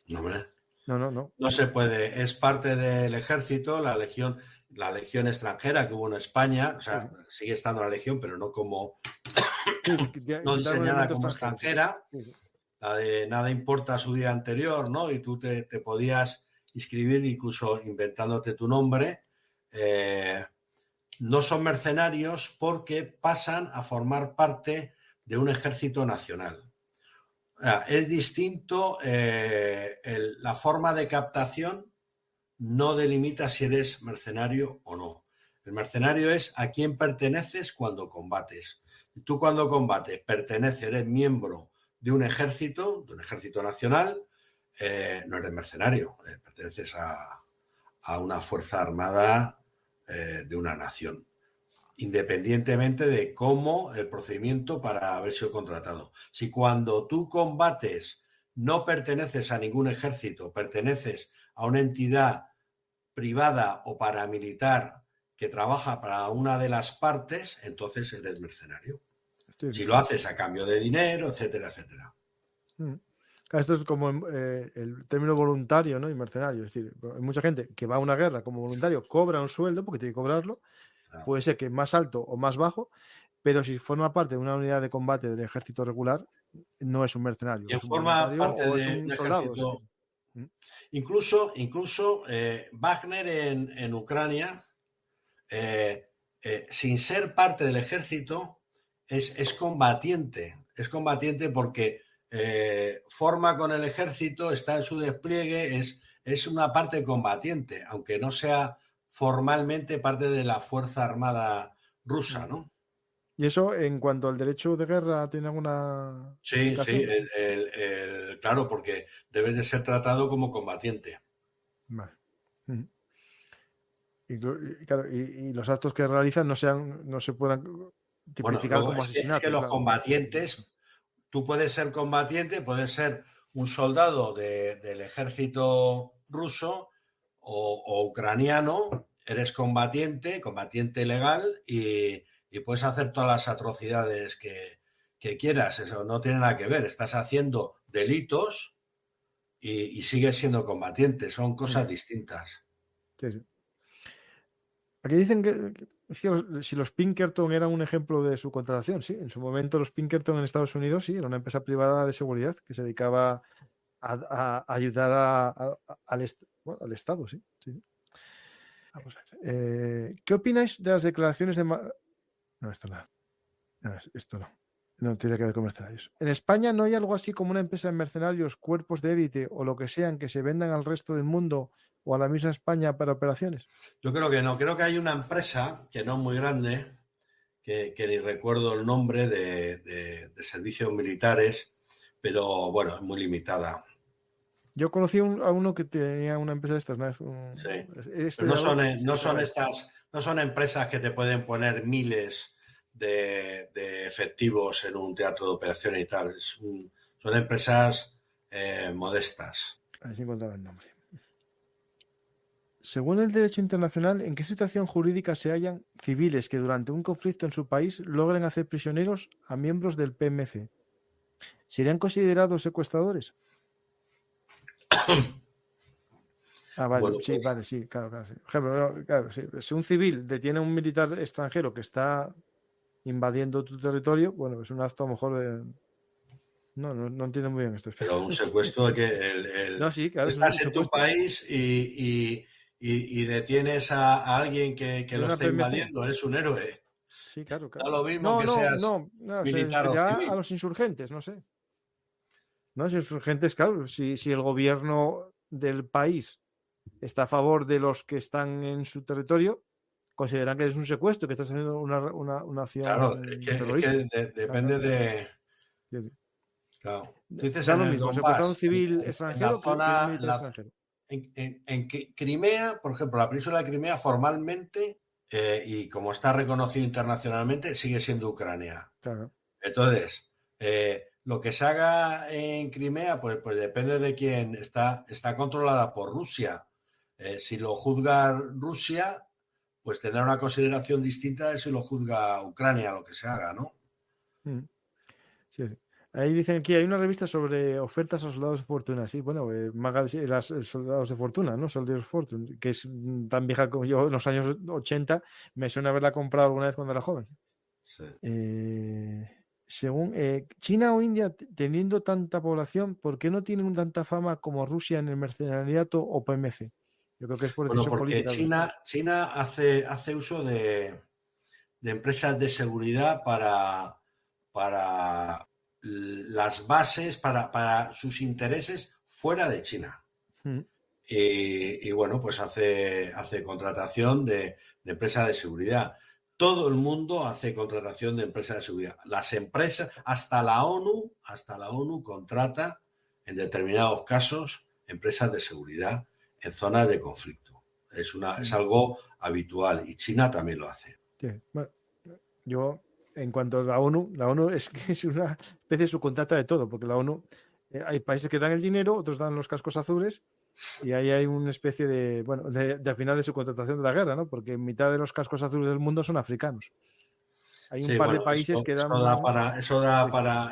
No, hombre. No. No se puede. Es parte del ejército, la legión extranjera que hubo en España. O sea, sigue estando la legión, pero no como no diseñada como extranjera. Sí. La de nada importa su día anterior, ¿no? Y tú te podías inscribir incluso inventándote tu nombre. No son mercenarios porque pasan a formar parte de un ejército nacional. Es distinto, la forma de captación no delimita si eres mercenario o no. El mercenario es a quién perteneces cuando combates. Y tú cuando combates eres miembro de un ejército nacional, no eres mercenario, perteneces a una fuerza armada de una nación, independientemente de cómo el procedimiento para haber sido contratado. Si cuando tú combates no perteneces a ningún ejército, perteneces a una entidad privada o paramilitar que trabaja para una de las partes, entonces eres mercenario. Sí. Si lo haces a cambio de dinero, etcétera, etcétera. Esto es como el término voluntario, ¿no? Y mercenario. Es decir, hay mucha gente que va a una guerra como voluntario, cobra un sueldo porque tiene que cobrarlo. Claro. Puede ser que más alto o más bajo, pero si forma parte de una unidad de combate del ejército regular, no es un mercenario. Y forma parte de un ejército. Incluso Wagner en Ucrania, sin ser parte del ejército, es combatiente. Es combatiente porque forma con el ejército, está en su despliegue, es una parte combatiente, aunque no sea formalmente parte de la Fuerza Armada rusa, ¿no? ¿Y eso en cuanto al derecho de guerra tiene alguna...? Sí, claro, porque debes de ser tratado como combatiente. Vale. Y los actos que realizan no se puedan tipificar como asesinato. Es que los combatientes, tú puedes ser combatiente, puedes ser un soldado del ejército ruso o ucraniano, eres combatiente legal y puedes hacer todas las atrocidades que quieras. Eso no tiene nada que ver. Estás haciendo delitos y sigues siendo combatiente. Son cosas distintas. Sí. Aquí dicen que si los Pinkerton eran un ejemplo de su contratación, sí. En su momento los Pinkerton en Estados Unidos, sí, era una empresa privada de seguridad que se dedicaba a ayudar al Estado, sí. Vamos a ver. ¿Qué opináis de las declaraciones de... No, esto no. Esto no. No tiene que ver con mercenarios. ¿En España no hay algo así como una empresa de mercenarios, cuerpos de élite o lo que sean que se vendan al resto del mundo o a la misma España para operaciones? Yo creo que no. Creo que hay una empresa que no es muy grande, que ni recuerdo el nombre, de servicios militares, pero bueno, es muy limitada. Yo conocí a uno que tenía una empresa de estas una vez. Sí. Pero no son empresas que te pueden poner miles de efectivos en un teatro de operaciones y tal. Son empresas modestas. A ver si encontraba el nombre. Según el derecho internacional, ¿en qué situación jurídica se hallan civiles que durante un conflicto en su país logren hacer prisioneros a miembros del PMC? ¿Serían considerados secuestradores? Vale, bueno, sí, pues... vale, sí, claro, sí. Por ejemplo, claro, sí. Si un civil detiene a un militar extranjero que está invadiendo tu territorio, bueno, es un acto a lo mejor de... No entiendo muy bien esto. Pero un secuestro de que no, sí, claro, estás en tu país y detienes a alguien que lo está invadiendo, eres un héroe. Sí, claro. Da lo mismo que seas militar o civil. A los insurgentes, no sé. No, los insurgentes, claro, si el gobierno del país está a favor de los que están en su territorio, consideran que es un secuestro, que estás haciendo una acción terrorista. Es que depende de... Claro. Tú dices Da en lo el mismo, secuestrar a un Donbass, civil en la extranjero que un zona, militar extranjero. en Crimea, por ejemplo, la península de Crimea formalmente, y como está reconocido internacionalmente, sigue siendo Ucrania. Claro. Entonces, lo que se haga en Crimea, pues depende de quién. Está controlada por Rusia. Si lo juzga Rusia, pues tendrá una consideración distinta de si lo juzga Ucrania, lo que se haga, ¿no? Mm. Sí, sí. Ahí dicen que hay una revista sobre ofertas a soldados de fortuna. Sí, bueno, las soldados de fortuna, ¿no? Soldiers of Fortune, que es tan vieja como yo en los años 80. Me suena haberla comprado alguna vez cuando era joven. Sí. Según China o India, teniendo tanta población, ¿por qué no tienen tanta fama como Rusia en el mercenariato o PMC? Yo creo que es por Bueno, decisión porque política de los estados. China hace uso de empresas de seguridad para las bases, para sus intereses fuera de China. Mm. Y bueno, pues hace contratación de empresas de seguridad. Todo el mundo hace contratación de empresas de seguridad. Las empresas, hasta la ONU contrata en determinados casos empresas de seguridad en zonas de conflicto. Es algo habitual y China también lo hace. Sí. Bueno, yo, en cuanto a la ONU es que es una especie de subcontrata de todo, porque la ONU, hay países que dan el dinero, otros dan los cascos azules, y ahí hay una especie de, bueno, de al final de subcontratación de la guerra, ¿no? Porque mitad de los cascos azules del mundo son africanos. Hay un Sí, par de bueno, países que dan más.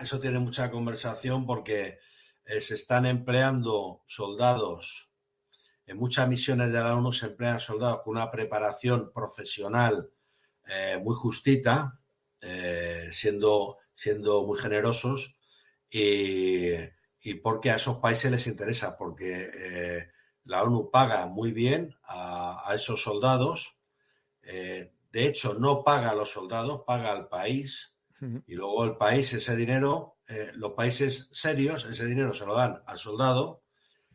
eso tiene mucha conversación porque se están empleando soldados. En muchas misiones de la ONU se emplean soldados con una preparación profesional muy justita, siendo muy generosos, y porque a esos países les interesa, porque la ONU paga muy bien a esos soldados. De hecho, no paga a los soldados, paga al país, y luego el país, ese dinero, los países serios, ese dinero se lo dan al soldado,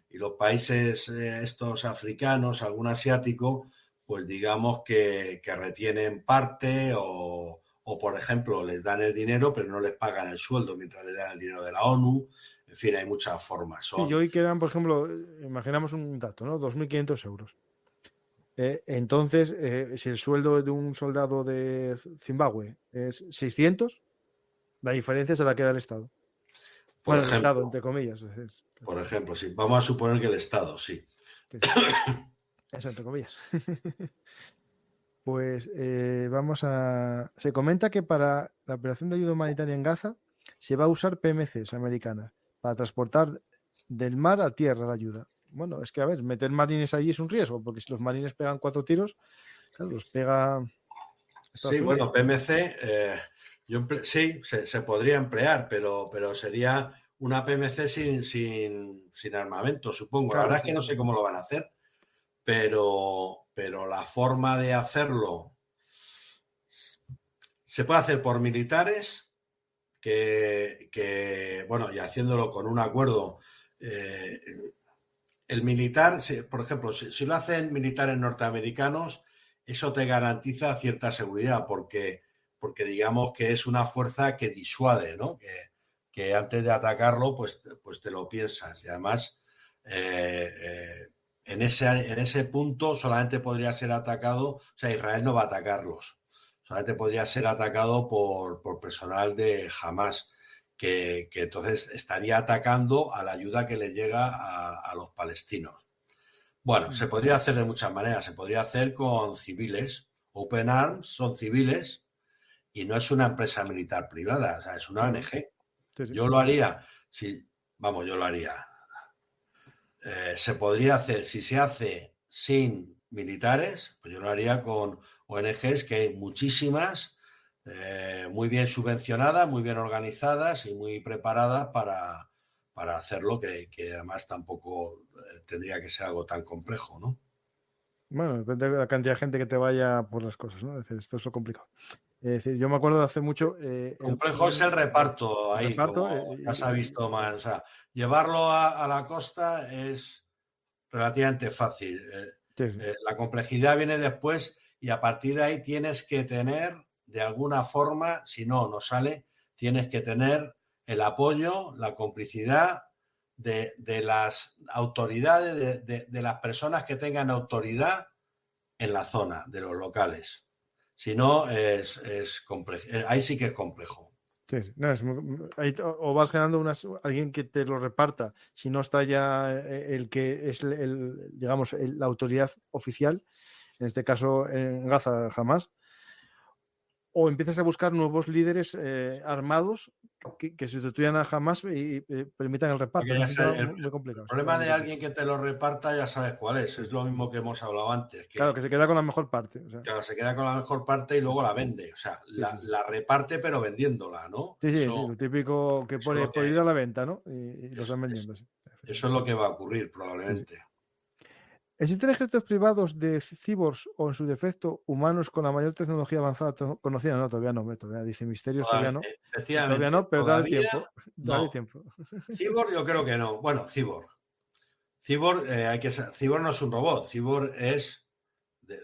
y los países estos africanos, algún asiático, pues digamos que retienen parte o, por ejemplo, les dan el dinero pero no les pagan el sueldo mientras les dan el dinero de la ONU. En fin, hay muchas formas. Sí, yo hoy que eran, por ejemplo, imaginamos un dato, ¿no? 2.500 euros. Entonces, si el sueldo de un soldado de Zimbabue es 600, la diferencia se la queda el Estado. Por Bueno, el Estado, ejemplo, entre comillas. sí. Vamos a suponer que el Estado, sí. Sí. Eso, entre comillas. Pues vamos a. Se comenta que para la operación de ayuda humanitaria en Gaza se va a usar PMCs americanas para transportar del mar a tierra la ayuda. Bueno, es que a ver, meter marines allí es un riesgo, porque si los marines pegan 4 tiros, claro, los pega Estados Sí, Unidos. bueno, PMC, sí, se podría emplear, pero sería una PMC sin armamento, supongo. La Claro, verdad es sí, que no sí. sé cómo lo van a hacer, pero la forma de hacerlo se puede hacer por militares bueno, y haciéndolo con un acuerdo. El militar, por ejemplo, si lo hacen militares norteamericanos, eso te garantiza cierta seguridad, porque digamos que es una fuerza que disuade, ¿no? Que antes de atacarlo, pues te lo piensas. Y además, en ese punto solamente podría ser atacado, o sea, Israel no va a atacarlos, solamente podría ser atacado por personal de Hamas. Que entonces estaría atacando a la ayuda que le llega a los palestinos. Bueno, se podría hacer de muchas maneras. Se podría hacer con civiles. Open Arms son civiles y no es una empresa militar privada, o sea, es una Claro. ONG. Sí, sí. Yo lo haría. Yo lo haría. Se podría hacer, si se hace sin militares, pues yo lo haría con ONGs, que hay muchísimas, muy bien subvencionadas, muy bien organizadas y muy preparadas para hacerlo, que además tampoco tendría que ser algo tan complejo, ¿no? Bueno, depende de la cantidad de gente que te vaya por las cosas, ¿no? Es decir, esto es lo complicado. Es decir, yo me acuerdo de hace mucho. Complejo es el reparto el ahí, reparto. como ya se ha visto más. O sea, llevarlo a la costa es relativamente fácil. Sí, sí. La complejidad viene después y a partir de ahí tienes que tener, de alguna forma, si no sale, tienes que tener el apoyo, la complicidad de las autoridades, de las personas que tengan autoridad en la zona, de los locales. Si no, es complejo. Ahí sí que es complejo. Sí, sí. No, ahí, o vas generando alguien que te lo reparta, si no está ya el que es digamos, la autoridad oficial, en este caso en Gaza jamás, o empiezas a buscar nuevos líderes armados que sustituyan a Hamas y permitan el reparto. Muy complicado. El problema de alguien que te lo reparta ya sabes cuál es. Es lo mismo que hemos hablado antes. Claro, que se queda con la mejor parte. O sea. Claro, se queda con la mejor parte y luego la vende. O sea, sí. La reparte pero vendiéndola, ¿no? Sí, eso, sí, lo típico que pone por ir a la venta, ¿no? Y lo están vendiendo. Sí. Eso es lo que va a ocurrir probablemente. Sí. ¿Existen ejércitos privados de cyborgs o, en su defecto, humanos con la mayor tecnología avanzada conocida? No, todavía no. Todavía dice misterios, todavía no. Todavía no, pero dale tiempo. Dale tiempo. Cyborg yo creo que no. Bueno, cyborg. Cyborg no es un robot. Cyborg es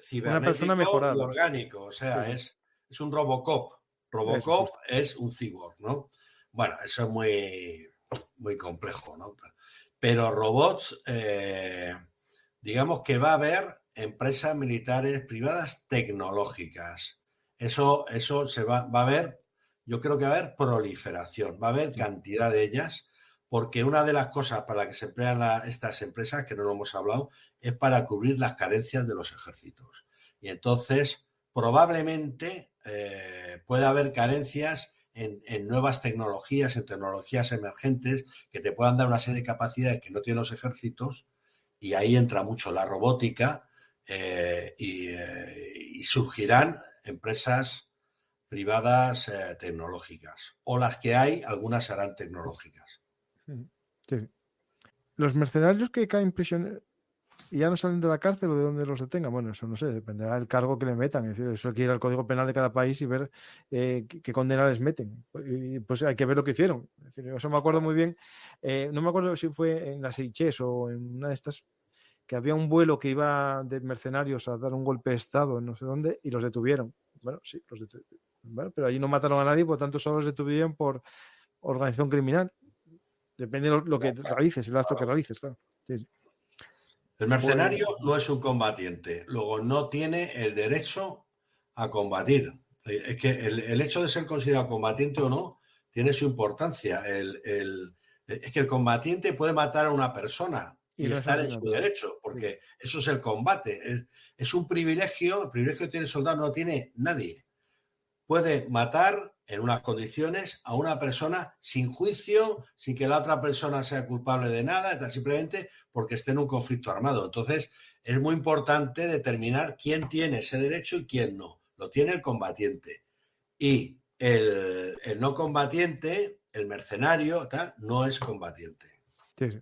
cibernético, una persona mejorada y orgánico. O sea, sí. es un Robocop. Robocop es un cyborg, ¿no? Bueno, eso es muy complejo, ¿no? Pero robots... digamos que va a haber empresas militares privadas tecnológicas. Eso se va a haber, yo creo que va a haber proliferación, va a haber cantidad de ellas, porque una de las cosas para que se emplean estas empresas, que no lo hemos hablado, es para cubrir las carencias de los ejércitos. Y entonces, probablemente pueda haber carencias en nuevas tecnologías, en tecnologías emergentes, que te puedan dar una serie de capacidades que no tienen los ejércitos. Y ahí entra mucho la robótica y surgirán empresas privadas tecnológicas. O las que hay, algunas serán tecnológicas. Sí. Los mercenarios que caen prisioneros y ya no salen de la cárcel o de donde los detengan, bueno, eso no sé, dependerá del cargo que le metan. Es decir, eso hay que ir al Código Penal de cada país y ver qué condena les meten. Y pues hay que ver lo que hicieron. Es decir, eso me acuerdo muy bien. No me acuerdo si fue en las Seychelles o en una de estas, que había un vuelo que iba de mercenarios a dar un golpe de estado en no sé dónde y los detuvieron. Bueno, sí, los detuvieron. Bueno, pero allí no mataron a nadie, por tanto solo los detuvieron por organización criminal. Depende de lo que realices, el acto que realices, claro. Sí, sí. El mercenario no es un combatiente, luego no tiene el derecho a combatir. Es que el hecho de ser considerado combatiente o no tiene su importancia. Es que el combatiente puede matar a una persona y estar en su derecho, porque eso es el combate. Es un privilegio, el privilegio que tiene el soldado no lo tiene nadie. Puede matar en unas condiciones a una persona sin juicio, sin que la otra persona sea culpable de nada, simplemente porque esté en un conflicto armado. Entonces, es muy importante determinar quién tiene ese derecho y quién no. Lo tiene el combatiente. Y el no combatiente, el mercenario, tal, no es combatiente. Sí, sí.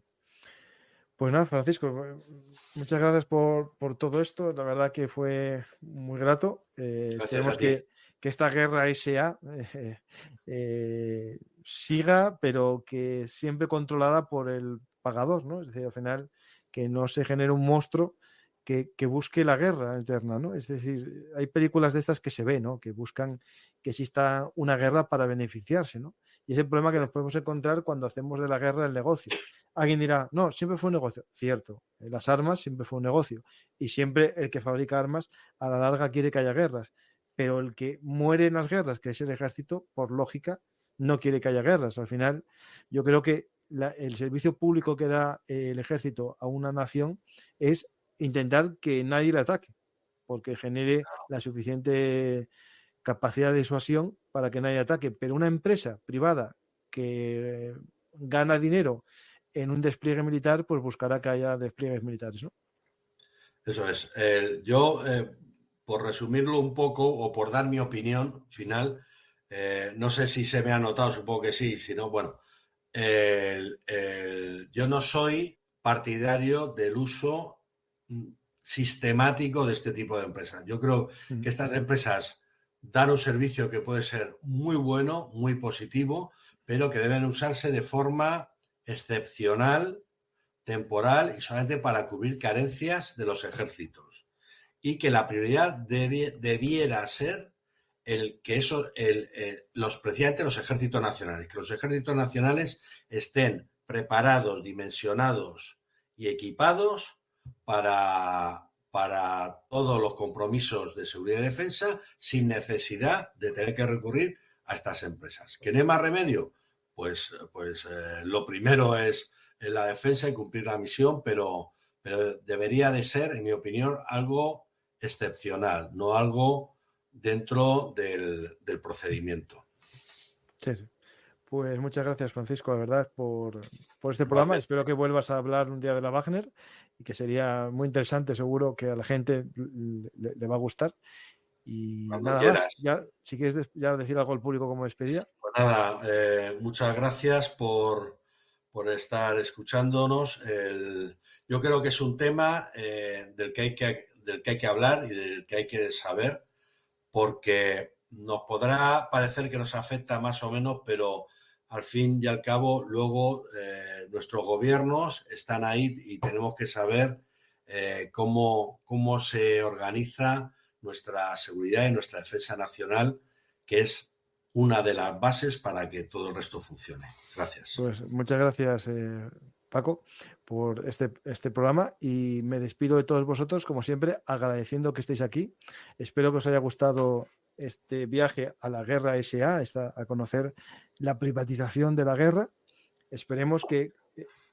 Pues nada, Francisco, muchas gracias por todo esto. La verdad que fue muy grato. Esperemos que esta guerra SA siga, pero que siempre controlada por el pagador, ¿no? Es decir, al final que no se genere un monstruo que busque la guerra eterna, ¿no? Es decir, hay películas de estas que se ve, ¿no? Que buscan que exista una guerra para beneficiarse, ¿no? Y es el problema que nos podemos encontrar cuando hacemos de la guerra el negocio. Alguien dirá, no, siempre fue un negocio. Cierto, las armas siempre fue un negocio. Y siempre el que fabrica armas a la larga quiere que haya guerras. Pero el que muere en las guerras, que es el ejército, por lógica, no quiere que haya guerras. Al final, yo creo que el servicio público que da el ejército a una nación es intentar que nadie le ataque, porque genere la suficiente capacidad de disuasión para que nadie ataque. Pero una empresa privada que gana dinero en un despliegue militar, pues buscará que haya despliegues militares, ¿no? Eso es. Yo, por resumirlo un poco o por dar mi opinión final, no sé si se me ha notado, supongo que sí, si no, bueno, yo no soy partidario del uso sistemático de este tipo de empresas. Yo creo que estas empresas dan un servicio que puede ser muy bueno, muy positivo, pero que deben usarse de forma excepcional, temporal y solamente para cubrir carencias de los ejércitos. Y que la prioridad debiera ser precisamente los ejércitos nacionales, que los ejércitos nacionales estén preparados, dimensionados y equipados para todos los compromisos de seguridad y defensa sin necesidad de tener que recurrir a estas empresas. ¿Que no hay más remedio? Pues lo primero es la defensa y cumplir la misión, pero debería de ser, en mi opinión, algo excepcional, no algo dentro del procedimiento. Sí, sí. Pues muchas gracias, Francisco, la verdad, por este programa. Espero que vuelvas a hablar un día de la Wagner y que sería muy interesante, seguro que a la gente le va a gustar. Y cuando nada quieras. Más, ya, si quieres ya decir algo al público como despedida. Pues nada, muchas gracias por estar escuchándonos. Yo creo que es un tema del que hay que hablar y del que hay que saber, porque nos podrá parecer que nos afecta más o menos, pero al fin y al cabo luego nuestros gobiernos están ahí y tenemos que saber cómo se organiza nuestra seguridad y nuestra defensa nacional, que es una de las bases para que todo el resto funcione. Gracias. Pues muchas gracias, Paco, por este programa, y me despido de todos vosotros, como siempre, agradeciendo que estéis aquí. Espero que os haya gustado este viaje a la Guerra S.A., a conocer la privatización de la guerra. Esperemos que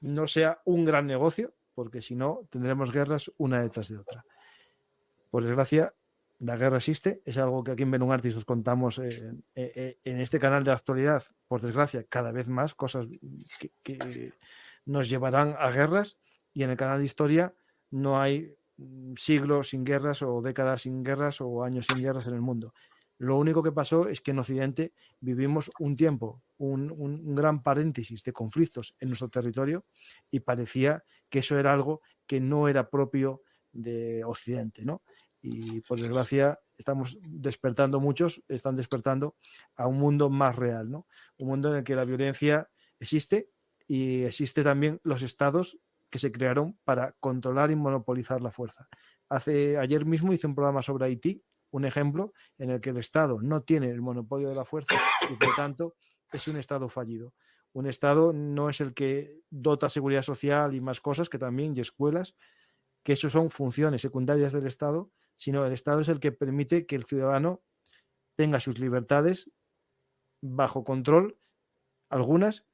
no sea un gran negocio, porque si no, tendremos guerras una detrás de otra. Por desgracia, la guerra existe, es algo que aquí en Benung Artis os contamos en este canal de actualidad, por desgracia, cada vez más cosas que nos llevarán a guerras, y en el canal de historia no hay siglos sin guerras o décadas sin guerras o años sin guerras en el mundo. Lo único que pasó es que en Occidente vivimos un tiempo, un gran paréntesis de conflictos en nuestro territorio, y parecía que eso era algo que no era propio de Occidente, ¿no? Y por desgracia estamos despertando, muchos están despertando a un mundo más real, ¿no? Un mundo en el que la violencia existe, y existe también los estados que se crearon para controlar y monopolizar la fuerza. Ayer mismo hice un programa sobre Haití, un ejemplo en el que el Estado no tiene el monopolio de la fuerza y por tanto es un Estado fallido. Un Estado no es el que dota seguridad social y más cosas, que también, y escuelas, que eso son funciones secundarias del Estado, sino el Estado es el que permite que el ciudadano tenga sus libertades bajo control, algunas,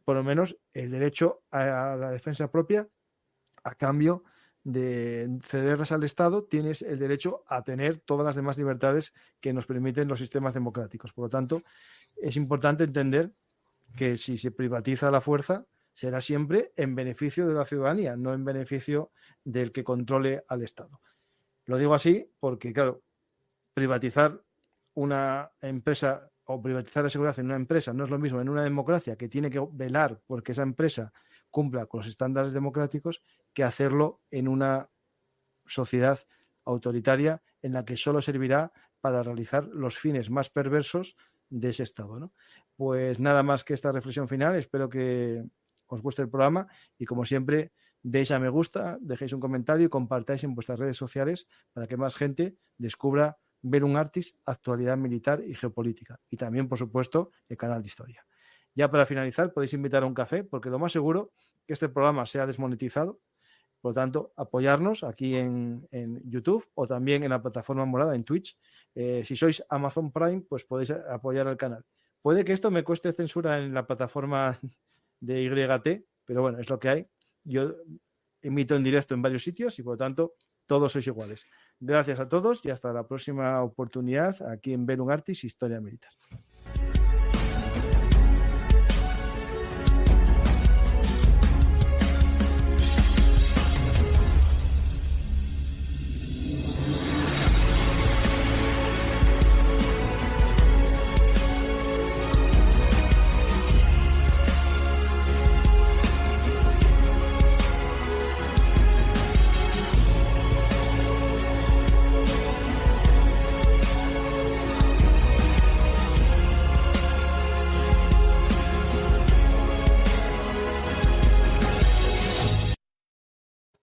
por lo menos el derecho a la defensa propia, a cambio de cederlas al Estado, tienes el derecho a tener todas las demás libertades que nos permiten los sistemas democráticos. Por lo tanto, es importante entender que si se privatiza la fuerza, será siempre en beneficio de la ciudadanía, no en beneficio del que controle al Estado. Lo digo así porque, claro, privatizar una empresa o privatizar la seguridad en una empresa no es lo mismo en una democracia, que tiene que velar porque esa empresa cumpla con los estándares democráticos, que hacerlo en una sociedad autoritaria en la que solo servirá para realizar los fines más perversos de ese Estado, ¿no? Pues nada más que esta reflexión final. Espero que os guste el programa y, como siempre, deis a me gusta, dejéis un comentario y compartáis en vuestras redes sociales para que más gente descubra Benung Artis, actualidad militar y geopolítica, y también, por supuesto, el canal de historia. Ya para finalizar, podéis invitar a un café, porque lo más seguro que este programa sea desmonetizado. Por lo tanto, apoyarnos aquí en YouTube o también en la plataforma morada, en Twitch. Si sois Amazon Prime, pues podéis apoyar al canal. Puede que esto me cueste censura en la plataforma de YT, pero bueno, es lo que hay. Yo emito en directo en varios sitios y, por lo tanto, todos sois iguales. Gracias a todos y hasta la próxima oportunidad aquí en Benung Artis, Historia Militar.